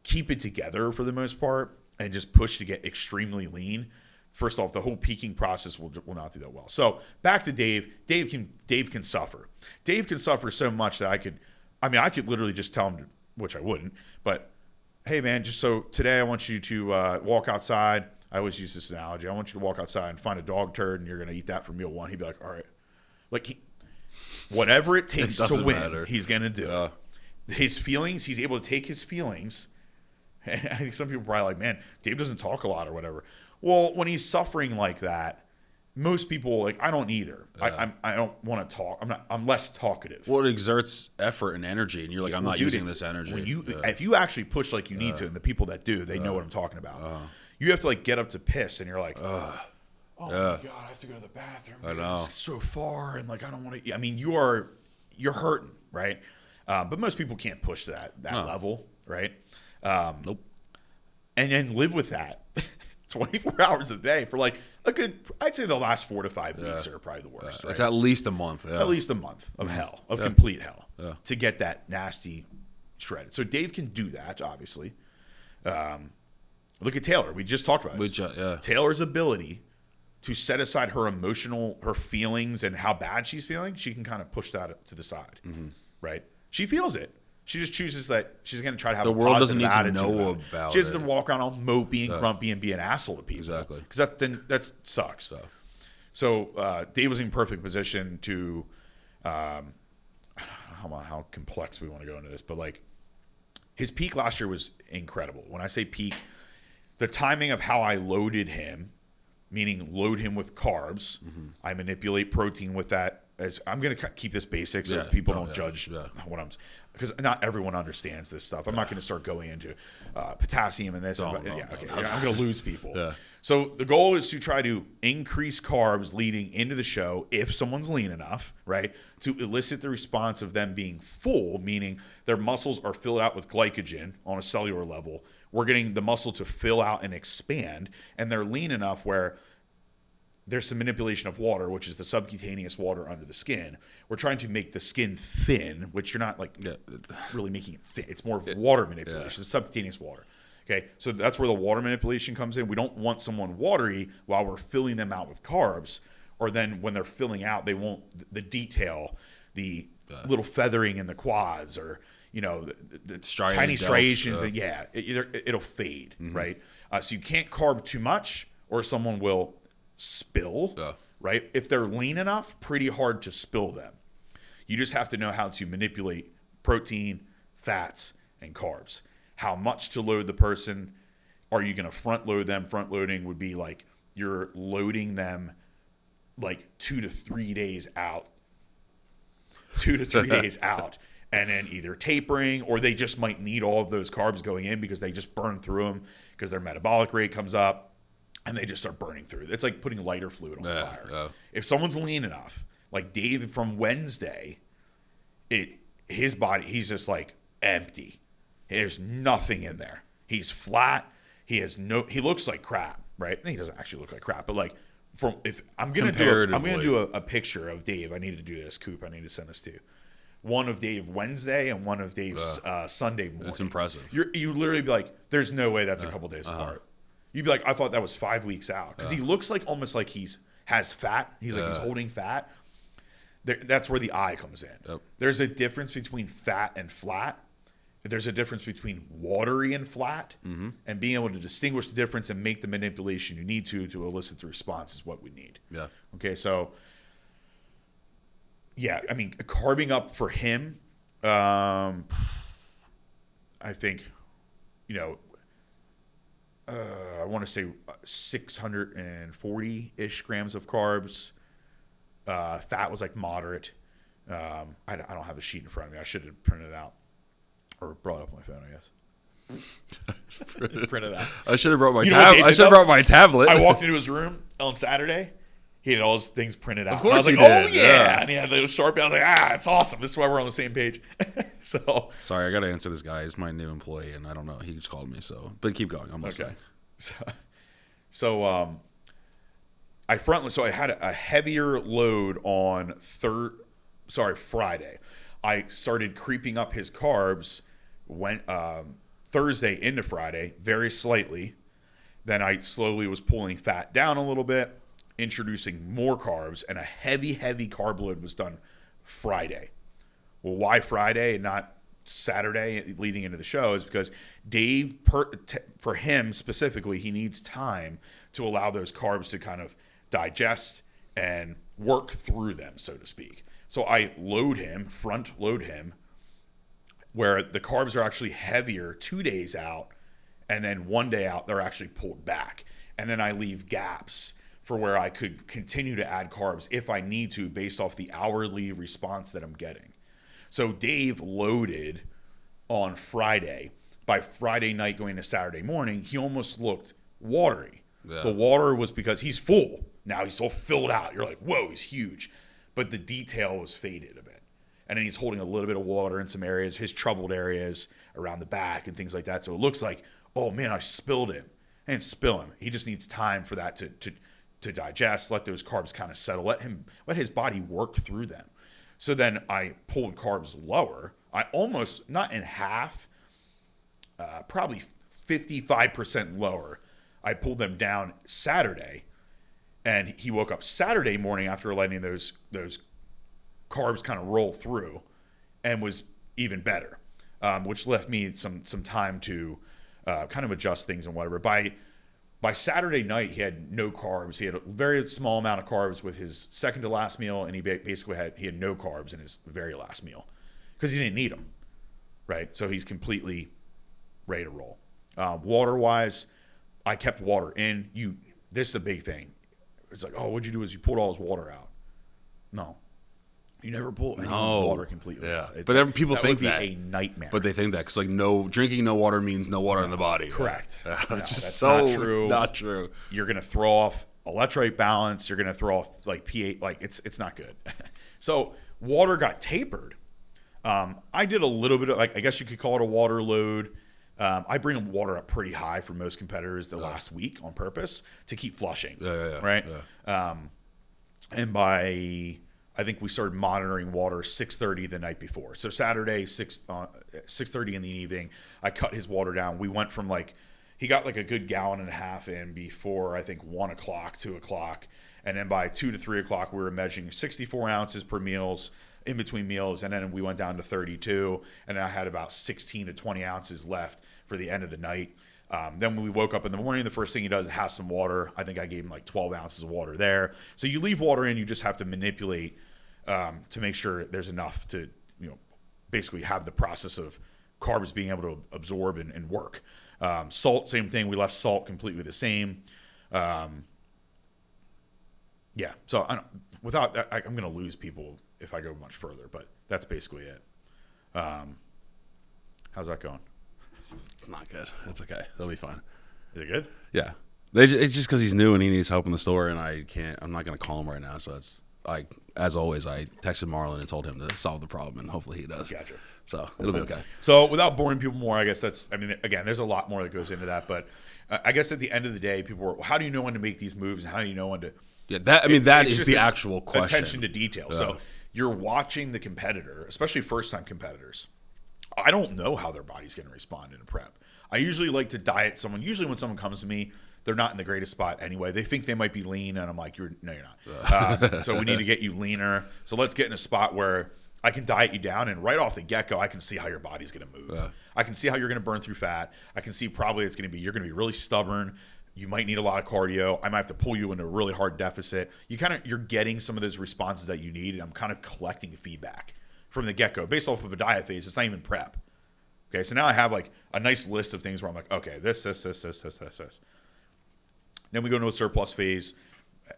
keep it together for the most part and just push to get extremely lean, first off, the whole peaking process will not do that well. So back to Dave. Dave can suffer. Dave can suffer so much that I could literally just tell him, which I wouldn't, but hey man, just so today I want you to walk outside. I always use this analogy. I want you to walk outside and find a dog turd, and you're going to eat that for meal one. He'd be like, all right. Like, whatever it takes to win, he's going to do. His feelings, he's able to take his feelings. And I think some people are probably like, man, Dave doesn't talk a lot or whatever. Well, when he's suffering like that, most people, like, I don't either. I don't want to talk. I'm less talkative. Well, it exerts effort and energy, and you're like, I'm not using this energy. If you actually push like you need to, and the people that do, they know what I'm talking about. You have to like get up to piss, and you're like, oh my God, I have to go to the bathroom. I know. It's so far, and like I don't want to. I mean, you're hurting, right? But most people can't push that level, right? Nope. And then live with that 24 hours a day for like a good, I'd say the last 4 to 5 weeks are probably the worst. Right? It's at least a month. Yeah. At least a month of hell, of complete hell, to get that nasty shredded. So Dave can do that, obviously. Look at Taylor. We just talked about this. Taylor's ability to set aside her feelings and how bad she's feeling, she can kind of push that to the side, right? She feels it. She just chooses that she's going to try to have a positive attitude. The world doesn't need to know about it. She has to walk around all mopey and grumpy and be an asshole to people. Exactly. Because that sucks. So Dave was in perfect position to, I don't know how complex we want to go into this, but like his peak last year was incredible. When I say peak, the timing of how I loaded him, meaning load him with carbs, I manipulate protein with that as I'm going to keep this basic so people don't judge what I'm, because not everyone understands this stuff. I'm not going to start going into potassium and this. I'm going to lose people. Yeah. So the goal is to try to increase carbs leading into the show if someone's lean enough, right, to elicit the response of them being full, meaning their muscles are filled out with glycogen on a cellular level. We're getting the muscle to fill out and expand, and they're lean enough where there's some manipulation of water, which is the subcutaneous water under the skin. We're trying to make the skin thin, which you're not really making it thin. It's more water manipulation, it's subcutaneous water. Okay, so that's where the water manipulation comes in. We don't want someone watery while we're filling them out with carbs, or then when they're filling out, they won't the detail, the little feathering in the quads, or the tiny striations. It'll fade, right? So you can't carb too much, or someone will spill, right? If they're lean enough, pretty hard to spill them. You just have to know how to manipulate protein, fats, and carbs. How much to load the person? Are you going to front load them? Front loading would be like you're loading them like 2 to 3 days out. 2 to 3 days out. And then either tapering, or they just might need all of those carbs going in because they just burn through them because their metabolic rate comes up and they just start burning through. It's like putting lighter fluid on fire. If someone's lean enough, like Dave from Wednesday, his body, he's just like empty. There's nothing in there. He's flat. He looks like crap, right? He doesn't actually look like crap, but like I'm gonna do a picture of Dave. I need to do this, Coop. I need to send this to you. One of Dave Wednesday and one of Dave's Sunday morning. That's impressive. You literally be like, there's no way that's a couple days apart. You'd be like, I thought that was 5 weeks out, because he looks like almost like has fat. He's like he's holding fat. That's where the eye comes in. Yep. There's a difference between fat and flat. There's a difference between watery and flat, and being able to distinguish the difference and make the manipulation you need to elicit the response is what we need. Yeah. Okay, so I mean, carbing up for him, I think, I want to say 640-ish grams of carbs. Fat was like moderate. I don't have a sheet in front of me. I should have printed it out. Or brought up my phone, I guess. Print it out. I should have brought my tablet. I should have brought my tablet. I walked into his room on Saturday. He had all his things printed out. Of course, and I was like, "Oh yeah!" And he had those Sharpie. I was like, "It's awesome. This is why we're on the same page." So sorry, I got to answer this guy. He's my new employee, and I don't know. He just called me. But keep going. I'm listening. Okay. So I had a heavier load on Friday. I started creeping up his carbs. Went Thursday into Friday very slightly. Then I slowly was pulling fat down a little bit, introducing more carbs, and a heavy carb load was done Friday. Well, why Friday and not Saturday leading into the show is because Dave, for him specifically, he needs time to allow those carbs to kind of digest and work through them, so to speak. So I front load him, where the carbs are actually heavier 2 days out, and then 1 day out, they're actually pulled back. And then I leave gaps for where I could continue to add carbs if I need to, based off the hourly response that I'm getting. So Dave loaded on Friday. By Friday night going to Saturday morning, he almost looked watery. Yeah. The water was because he's full. Now he's so filled out. You're like, whoa, he's huge. But the detail was faded a bit. And then he's holding a little bit of water in some areas, his troubled areas around the back and things like that. So it looks like, oh man, I spilled him. I didn't spill him. He just needs time for that to digest, let those carbs kind of settle, let his body work through them. So then I pulled carbs lower. I almost, not in half, probably 55% lower. I pulled them down Saturday, and he woke up Saturday morning after letting those carbs kind of roll through, and was even better, which left me some time to kind of adjust things and whatever. By Saturday night, he had no carbs. He had a very small amount of carbs with his second to last meal, and he basically had no carbs in his very last meal because he didn't need them, right? So he's completely ready to roll. Water-wise, I kept water in. This is a big thing. It's like, oh, what'd you do is you pulled all his water out. No. You never pull anyone's water completely. Yeah, out. but then people think would be that a nightmare. But they think that because drinking no water means no water in the body. Correct. Yeah. No, It's just that's so not true. Not true. You're gonna throw off electrolyte balance. You're gonna throw off like pH. Like it's not good. So water got tapered. I did a little bit of I guess you could call it a water load. I bring water up pretty high for most competitors the last week on purpose to keep flushing. Right. Yeah. And I think we started monitoring water 6:30 the night before. So Saturday 6:30 in the evening, I cut his water down. We went from he got a good gallon and a half in before I think 1 o'clock, 2 o'clock, and then by 2 to 3 o'clock we were measuring 64 ounces per meals in between meals, and then we went down to 32, and I had about 16 to 20 ounces left for the end of the night. Then when we woke up in the morning, the first thing he does is have some water. I think I gave him 12 ounces of water there. So you leave water in, you just have to manipulate to make sure there's enough to, basically have the process of carbs being able to absorb and work. Salt, same thing. We left salt completely the same. Yeah. So without that, I'm going to lose people if I go much further, but that's basically it. How's that going? Not good. It's okay. They'll be fine. Is it good? Yeah. It's just because he's new and he needs help in the store, and I'm not going to call him right now. So as always, I texted Marlon and told him to solve the problem, and hopefully he does. Gotcha. So it'll be okay. So without boring people more, I guess again, there's a lot more that goes into that, but I guess at the end of the day, people were, well, how do you know when to make these moves, and how do you know when to? Yeah, that is the actual question. Attention to detail. Yeah. So you're watching the competitor, especially first-time competitors. I don't know how their body's going to respond in a prep. I usually like to diet someone. Usually when someone comes to me, they're not in the greatest spot anyway. They think they might be lean, and I'm like, no, you're not. So we need to get you leaner. So let's get in a spot where I can diet you down, and right off the get-go, I can see how your body's going to move. I can see how you're going to burn through fat. I can see probably you're going to be really stubborn. You might need a lot of cardio. I might have to pull you into a really hard deficit. You're getting some of those responses that you need, and I'm kind of collecting feedback from the get-go based off of a diet phase. It's not even prep. Okay, so now I have a nice list of things where I'm like, okay, this. Then we go into a surplus phase,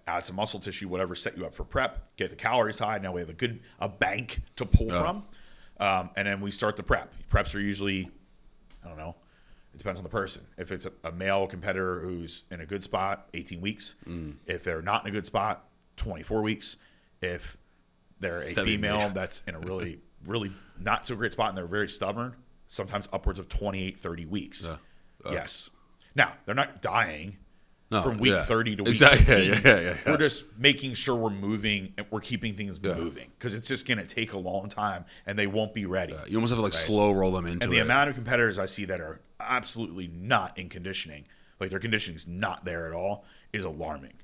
add some muscle tissue, whatever, set you up for prep, get the calories high. Now we have a bank to pull from, and then we start the prep. Preps are usually, I don't know, it depends on the person. If it's a male competitor who's in a good spot, 18 weeks. If they're not in a good spot, 24 weeks. If they're a female that's in a really, really not so great spot and they're very stubborn, sometimes upwards of 28, 30 weeks. Yes. Now, they're not dying from week 30 to week 15. Yeah. We're just making sure we're moving and we're keeping things moving, because it's just going to take a long time and they won't be ready. You almost have to slow roll them into it. And the amount of competitors I see that are absolutely not in conditioning, their conditioning's not there at all, is alarming.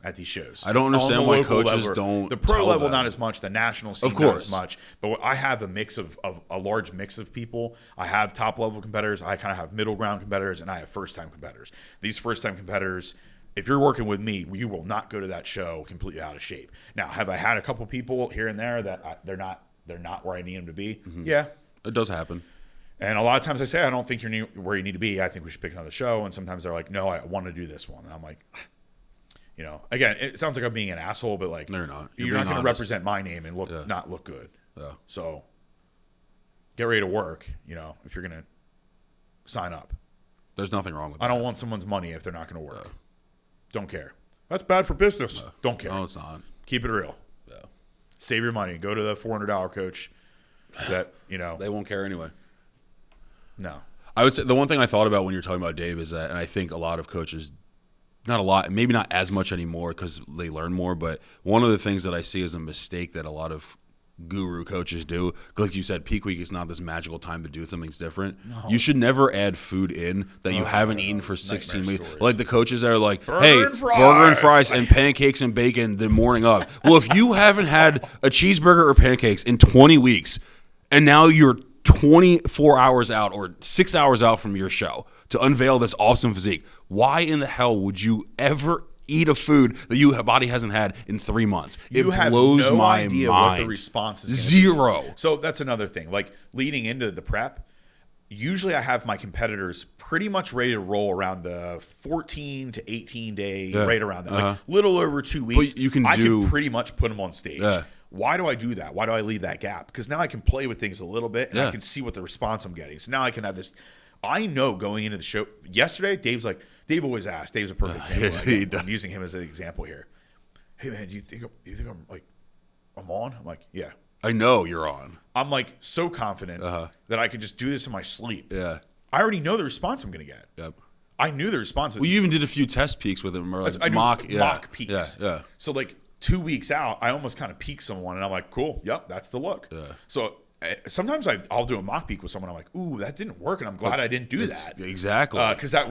At these shows. I don't understand why coaches don't. The pro level, not as much. The national scene, not as much. But I have a large mix of people. I have top level competitors. I kind of have middle ground competitors, and I have first time competitors. These first time competitors, if you're working with me, you will not go to that show completely out of shape. Now, have I had a couple people here and there that they're not where I need them to be? Yeah, it does happen. And a lot of times I say, I don't think you're where you need to be. I think we should pick another show. And sometimes they're like, no, I want to do this one. And I'm like, again, it sounds like I'm being an asshole, but no, you're not. You're not going to represent my name and not look good. Yeah. So get ready to work, if you're going to sign up. There's nothing wrong with that. I don't want someone's money if they're not going to work. Don't care. That's bad for business. Don't care. No, it's not. Keep it real. Yeah. Save your money. Go to the $400 coach that, They won't care anyway. No. I would say the one thing I thought about when you're talking about Dave is that, and I think a lot of coaches, not a lot, maybe not as much anymore because they learn more, but one of the things that I see is a mistake that a lot of guru coaches do, like you said, peak week is not this magical time to do something different. No. You should never add food in that you haven't eaten for 16 weeks. Stories. Like the coaches that are like, burger and fries and pancakes and bacon the morning of. Well, if you haven't had a cheeseburger or pancakes in 20 weeks and now you're 24 hours out or 6 hours out from your show to unveil this awesome physique, why in the hell would you ever eat a food that your body hasn't had in 3 months? It blows my mind. What the response is zero. So that's another thing. Like leading into the prep, usually I have my competitors pretty much ready to roll around the 14 to 18 day, right around that. Like little over 2 weeks. But you can I can pretty much put them on stage. Why do I do that? Why do I leave that gap? Because now I can play with things a little bit and I can see what the response I'm getting. So now I can have this. I know going into the show yesterday, Dave always asks. Dave's a perfect example. I'm using him as an example here. Hey man, do you think I'm like I'm on? I'm like, yeah. I know you're on. I'm like so confident that I could just do this in my sleep. Yeah. I already know the response I'm going to get. Yep. I knew the response. Well, you even did a few test peaks with him, or like I do mock peaks. Yeah. So like 2 weeks out, I almost kind of peak someone, and I'm like, cool, yep, that's the look. Yeah. So sometimes I'll do a mock peak with someone. I'm like, ooh, that didn't work, and I'm glad I didn't do that. Exactly. Because they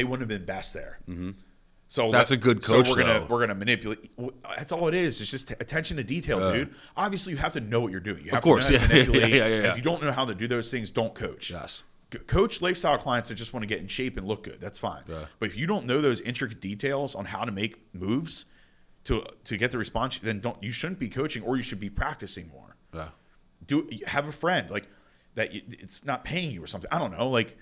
wouldn't have been best there. Mm-hmm. So that's a good coach. So we're gonna manipulate. That's all it is. It's just attention to detail, dude. Obviously, you have to know what you're doing. You have to know how to manipulate. If you don't know how to do those things, don't coach. Yes. Coach lifestyle clients that just want to get in shape and look good. That's fine. Yeah. But if you don't know those intricate details on how to make moves to get the response, then you shouldn't be coaching, or you should be practicing more. Yeah. Have a friend like that. It's not paying you or something. I don't know. Like,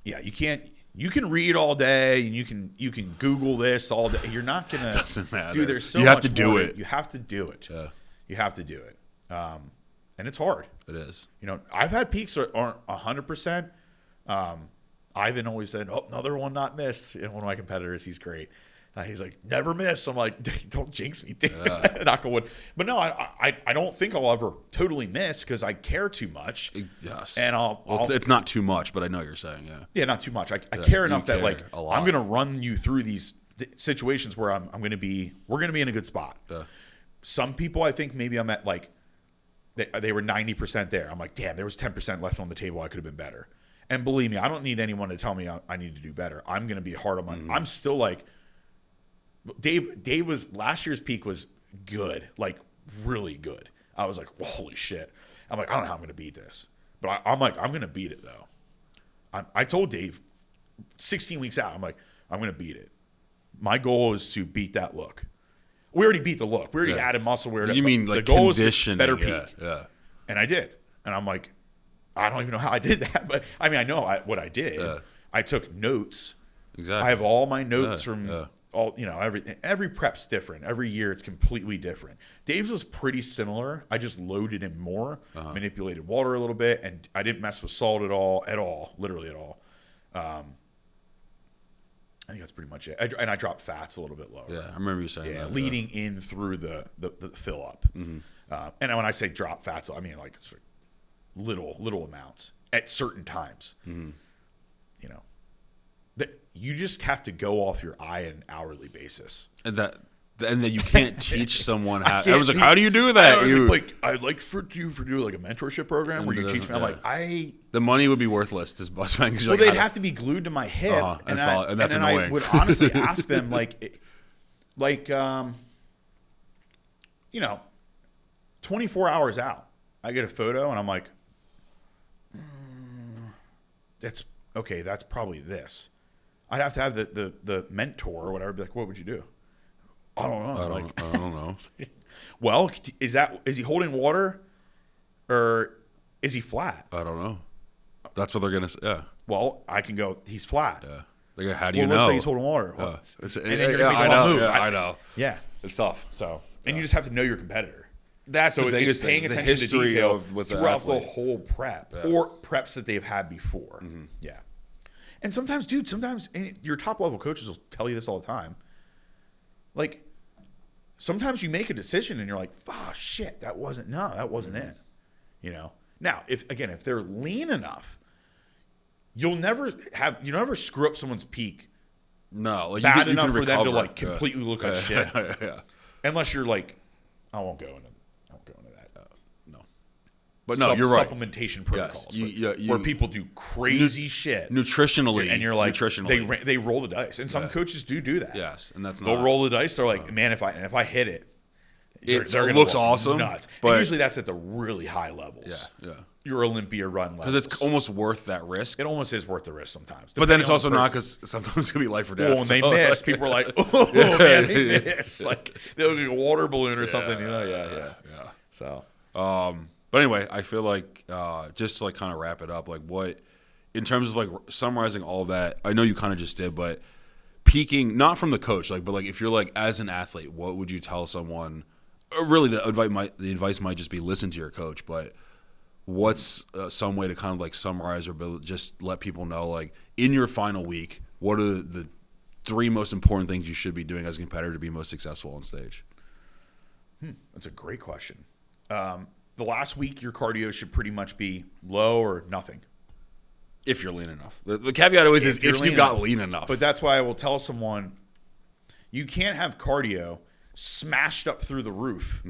yeah, you can't. You can read all day and you can Google this all day. You're not gonna. It doesn't matter. Dude, there's so you have much to do more. it. You have to do it. Yeah. You have to do it. And it's hard. It is. You know, I've had peaks that aren't 100%. Ivan always said, "Oh, another one not missed." And one of my competitors, he's great. He's like, "Never miss." I'm like, "Don't jinx me, dude." Knock on wood. But no, I don't think I'll ever totally miss because I care too much. Yes. And it's not too much, but I know what you're saying. Yeah. Yeah, not too much. I care enough that like I'm going to run you through these situations where we're going to be in a good spot. Some people, I think maybe I'm at like they were 90% there. I'm like, damn, there was 10% left on the table. I could have been better. And believe me, I don't need anyone to tell me I need to do better. I'm going to be hard on my. I'm still like. Dave was last year's peak was good, like really good. I was like, well, holy shit. I'm like, I don't know how I'm going to beat this, but I'm like, I'm going to beat it though. I told Dave 16 weeks out, I'm like, I'm going to beat it. My goal is to beat that look. We already beat the look. We already added muscle. You mean like the goal conditioning? Better peak. Yeah. And I did. And I'm like, I don't even know how I did that, but I mean, I know what I did. I took notes. Exactly. I have all my notes from all, you know, every prep's different. Every year it's completely different. Dave's was pretty similar. I just loaded him more, manipulated water a little bit, and I didn't mess with salt at all, literally at all. I think that's pretty much it. And I dropped fats a little bit lower. Yeah, I remember you saying that. Leading in through the fill up. Mm-hmm. And when I say drop fats, I mean like little amounts at certain times. Mm-hmm. You know, you just have to go off your eye on an hourly basis. And that you can't teach someone how. I was like, how do you do that? I'd like for you to do like a mentorship program where you teach me. I'm like, the money would be worthless to Busman. Well, they'd have to be glued to my hip, and that's annoying. I would honestly ask them you know, 24 hours out, I get a photo and I'm like, that's okay. That's probably this. I'd have to have the mentor or whatever be like, what would you do? I don't know. I don't know. Well, is he holding water or is he flat? I don't know. That's what they're going to say. Yeah. Well, I can go, he's flat. Yeah. They go, how do you know? Looks like he's holding water. Well, and then you're going to make the wrong move. I know. Yeah. It's tough. So, and you just have to know your competitor. That's so the biggest thing. Paying attention to detail throughout the whole prep or preps that they've had before. Mm-hmm. Yeah. And sometimes, dude, your top level coaches will tell you this all the time. Like, sometimes you make a decision and you're like, oh, shit, that wasn't it. You know? Now, if they're lean enough, you'll never screw up someone's peak. No. Like bad enough for them to like completely look like shit. Yeah. Unless you're like, I won't go into that. No. But no, you're right. Supplementation protocols. Yes. Where people do crazy shit. Nutritionally. And you're like, they roll the dice. And some coaches do that. Yes. And they'll roll the dice. They're like, man, if I hit it, it looks awesome. Nuts. But and usually that's at the really high levels. Yeah. Your Olympia run levels. Because it's almost worth that risk. It almost is worth the risk sometimes. But then it's also not, because sometimes it's going to be life or death. Well, when they miss, people are like, oh, man, they missed. Like, they'll be a water balloon or something. You know? Yeah. So. But anyway, I feel like just to like kind of wrap it up, like what, in terms of like summarizing all that, I know you kind of just did, but peaking, not from the coach, like, but like if you're like as an athlete, what would you tell someone really the advice might just be listen to your coach, but what's some way to kind of like summarize or just let people know, like, in your final week, what are the 3 most important things you should be doing as a competitor to be most successful on stage? That's a great question. The last week, your cardio should pretty much be low or nothing. If you're lean enough. The caveat always is if you got lean enough. But that's why I will tell someone, you can't have cardio smashed up through the roof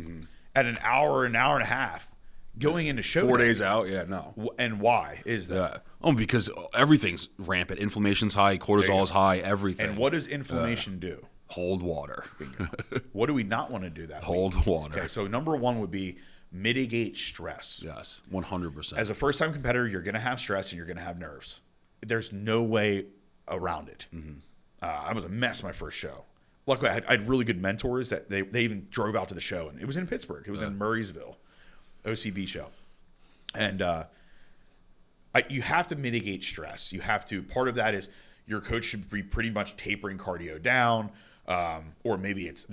at an hour and a half going into show 4 days out, no. And why is that? Oh, because everything's rampant. Inflammation's high, cortisol is high, everything. And what does inflammation do? Hold water. What do we not want to do that Hold week? water. Okay, so number 1 would be mitigate stress. Yes, 100%. As a first-time competitor, you're going to have stress and you're going to have nerves. There's no way around it. I was a mess my first show. Luckily, I had really good mentors that they even drove out to the show, and it was in Pittsburgh. It was in Murraysville, OCB show. And you have to mitigate stress. You have to. Part of that is your coach should be pretty much tapering cardio down, or maybe it's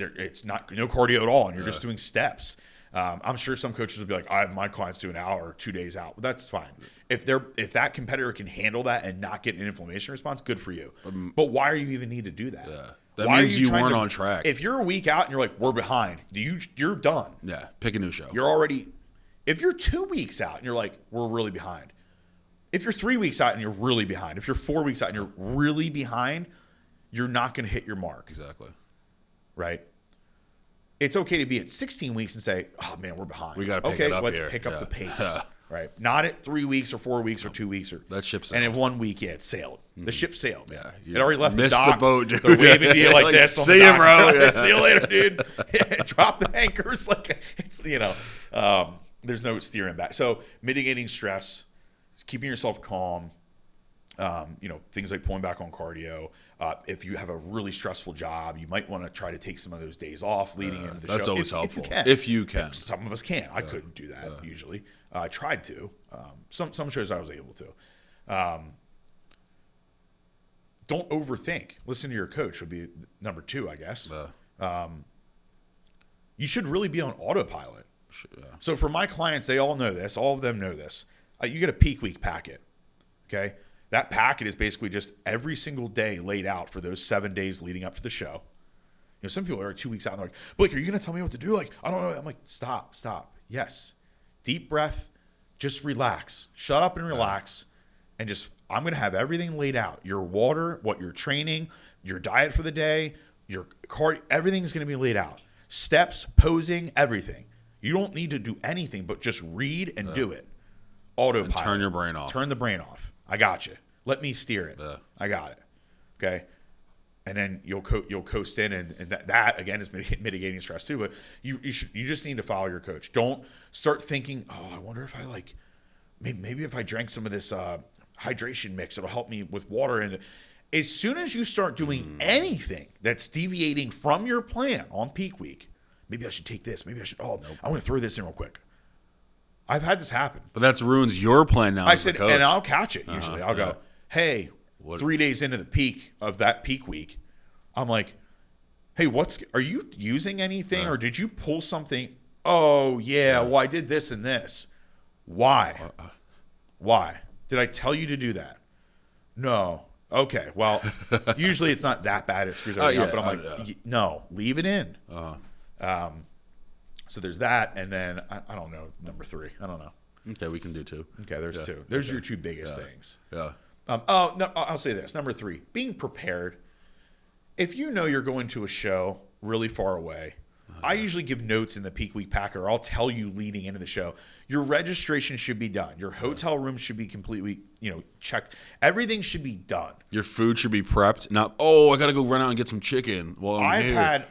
not no cardio at all, and you're just doing steps. I'm sure some coaches will be like, I have my clients do an hour, 2 days out. That's fine. If that competitor can handle that and not get an inflammation response, good for you. But why are you even need to do that? Yeah. That means you weren't on track. If you're a week out and you're like, we're behind, you're done. Yeah, pick a new show. If you're 2 weeks out and you're like, we're really behind. If you're 3 weeks out and you're really behind. If you're 4 weeks out and you're really behind, you're not going to hit your mark. Exactly. Right? It's okay to be at 16 weeks and say, oh, man, we're behind. We got to pick it up let's here. pick up the pace. Right? Not at 3 weeks or 4 weeks or 2 weeks. That ship sailed. And in 1 week, it sailed. The ship sailed. Yeah, it already left the missed dock. the boat, dude. They're waving to you like this. See you, bro. Yeah. See you later, dude. Drop the anchors. Like it's there's no steering back. So mitigating stress, keeping yourself calm. Things like pulling back on cardio. If you have a really stressful job, you might want to try to take some of those days off leading into the show. That's always helpful. If you can. Some of us can't. I couldn't do that usually. I tried to. Some shows I was able to. Don't overthink. Listen to your coach would be number 2, I guess. You should really be on autopilot. So for my clients, they all know this. All of them know this. You get a peak week packet. Okay? That packet is basically just every single day laid out for those 7 days leading up to the show. Some people are 2 weeks out and they're like, Blake, are you going to tell me what to do? Like, I don't know. I'm like, stop. Yes. Deep breath. Just relax. Shut up and relax. And I'm going to have everything laid out. Your water, what you're training, your diet for the day, your cardio, everything's going to be laid out. Steps, posing, everything. You don't need to do anything but just read and do it. Autopilot. And turn your brain off. Turn the brain off. I got you. Let me steer it. I got it. Okay. And then you'll coast in, and that again is mitigating stress too. But you just need to follow your coach. Don't start thinking, oh, I wonder if I maybe if I drank some of this hydration mix, it'll help me with water. And as soon as you start doing anything that's deviating from your plan on peak week, maybe I should take this. Maybe I should. I'm going to throw this in real quick. I've had this happen. But that ruins your plan now. I said, and I'll catch it usually. I'll go, hey, 3 days into the peak of that peak week, I'm like, hey, are you using anything or did you pull something? Oh, yeah, well, I did this and this. Why? Why? Did I tell you to do that? No. Okay, well, usually it's not that bad. It screws everything up. But I'm like, no, leave it in. So there's that, and then I don't know, number 3. I don't know. Okay, we can do 2. Okay, there's 2. There's your 2 biggest things. Yeah. No, I'll say this. Number 3, being prepared. If you know you're going to a show really far away, I usually give notes in the peak week packet, or I'll tell you leading into the show. Your registration should be done. Your hotel room should be completely, checked. Everything should be done. Your food should be prepped. Not, I got to go run out and get some chicken. Well, I've had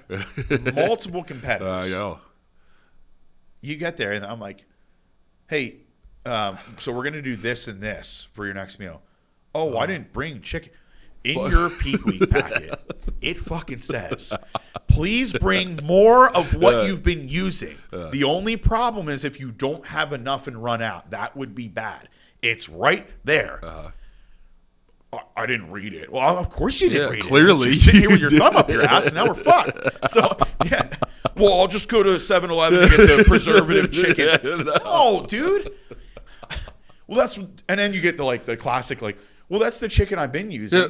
multiple competitors. I know. You get there, and I'm like, hey, so we're going to do this and this for your next meal. Oh, I didn't bring chicken. In your peak week packet, it fucking says, please bring more of what you've been using. The only problem is if you don't have enough and run out. That would be bad. It's right there. I didn't read it. Well, of course you didn't read clearly it. You're sitting here with your thumb up your ass, and now we're fucked. So, Well, I'll just go to 7-Eleven to get the preservative chicken. No, dude. Well, and then you get the classic, like, well, that's the chicken I've been using.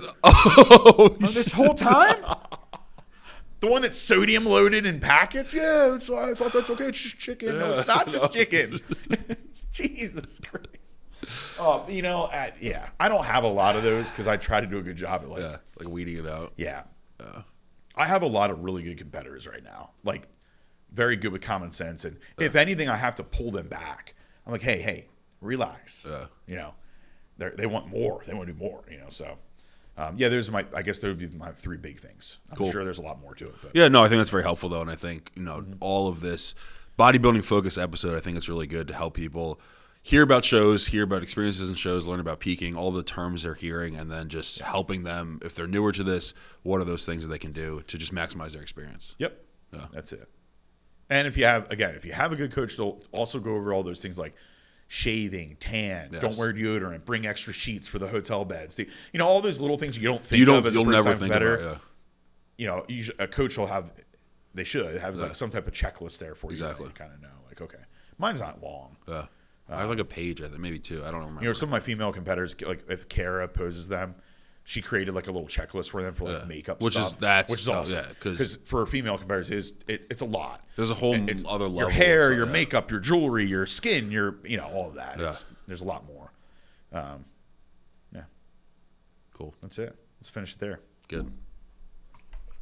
This whole time? The one that's sodium loaded in packets? Yeah, I thought that's okay. It's just chicken. No, it's not just chicken. Jesus Christ. I don't have a lot of those because I try to do a good job at like weeding it out. Yeah. I have a lot of really good competitors right now, like very good with common sense. And if anything, I have to pull them back. I'm like, hey, relax. They want more. They want to do more. So I guess those would be my 3 big things. I'm sure there's a lot more to it. But. Yeah, no, I think that's very helpful though, and I think all of this bodybuilding focus episode, I think it's really good to help people hear about shows, hear about experiences in shows, learn about peaking, all the terms they're hearing, and then just helping them, if they're newer to this, what are those things that they can do to just maximize their experience? Yep. Yeah. That's it. And if you have a good coach, they'll also go over all those things like shaving, tan, don't wear deodorant, bring extra sheets for the hotel beds. All those little things you don't think of as a first-time competitor. Usually a coach will have, they should have like some type of checklist there for you. Exactly. You kind of know, like, okay, mine's not long. Yeah. I have like a page, I think, maybe 2. I don't remember. Some of my female competitors, like if Kara poses them, she created like a little checklist for them for like makeup stuff. Which is awesome. Yeah, because for female competitors, it's a lot. There's a whole other level. Your hair, your makeup, your jewelry, your skin, all of that. Yeah. There's a lot more. Yeah. Cool. That's it. Let's finish it there. Good.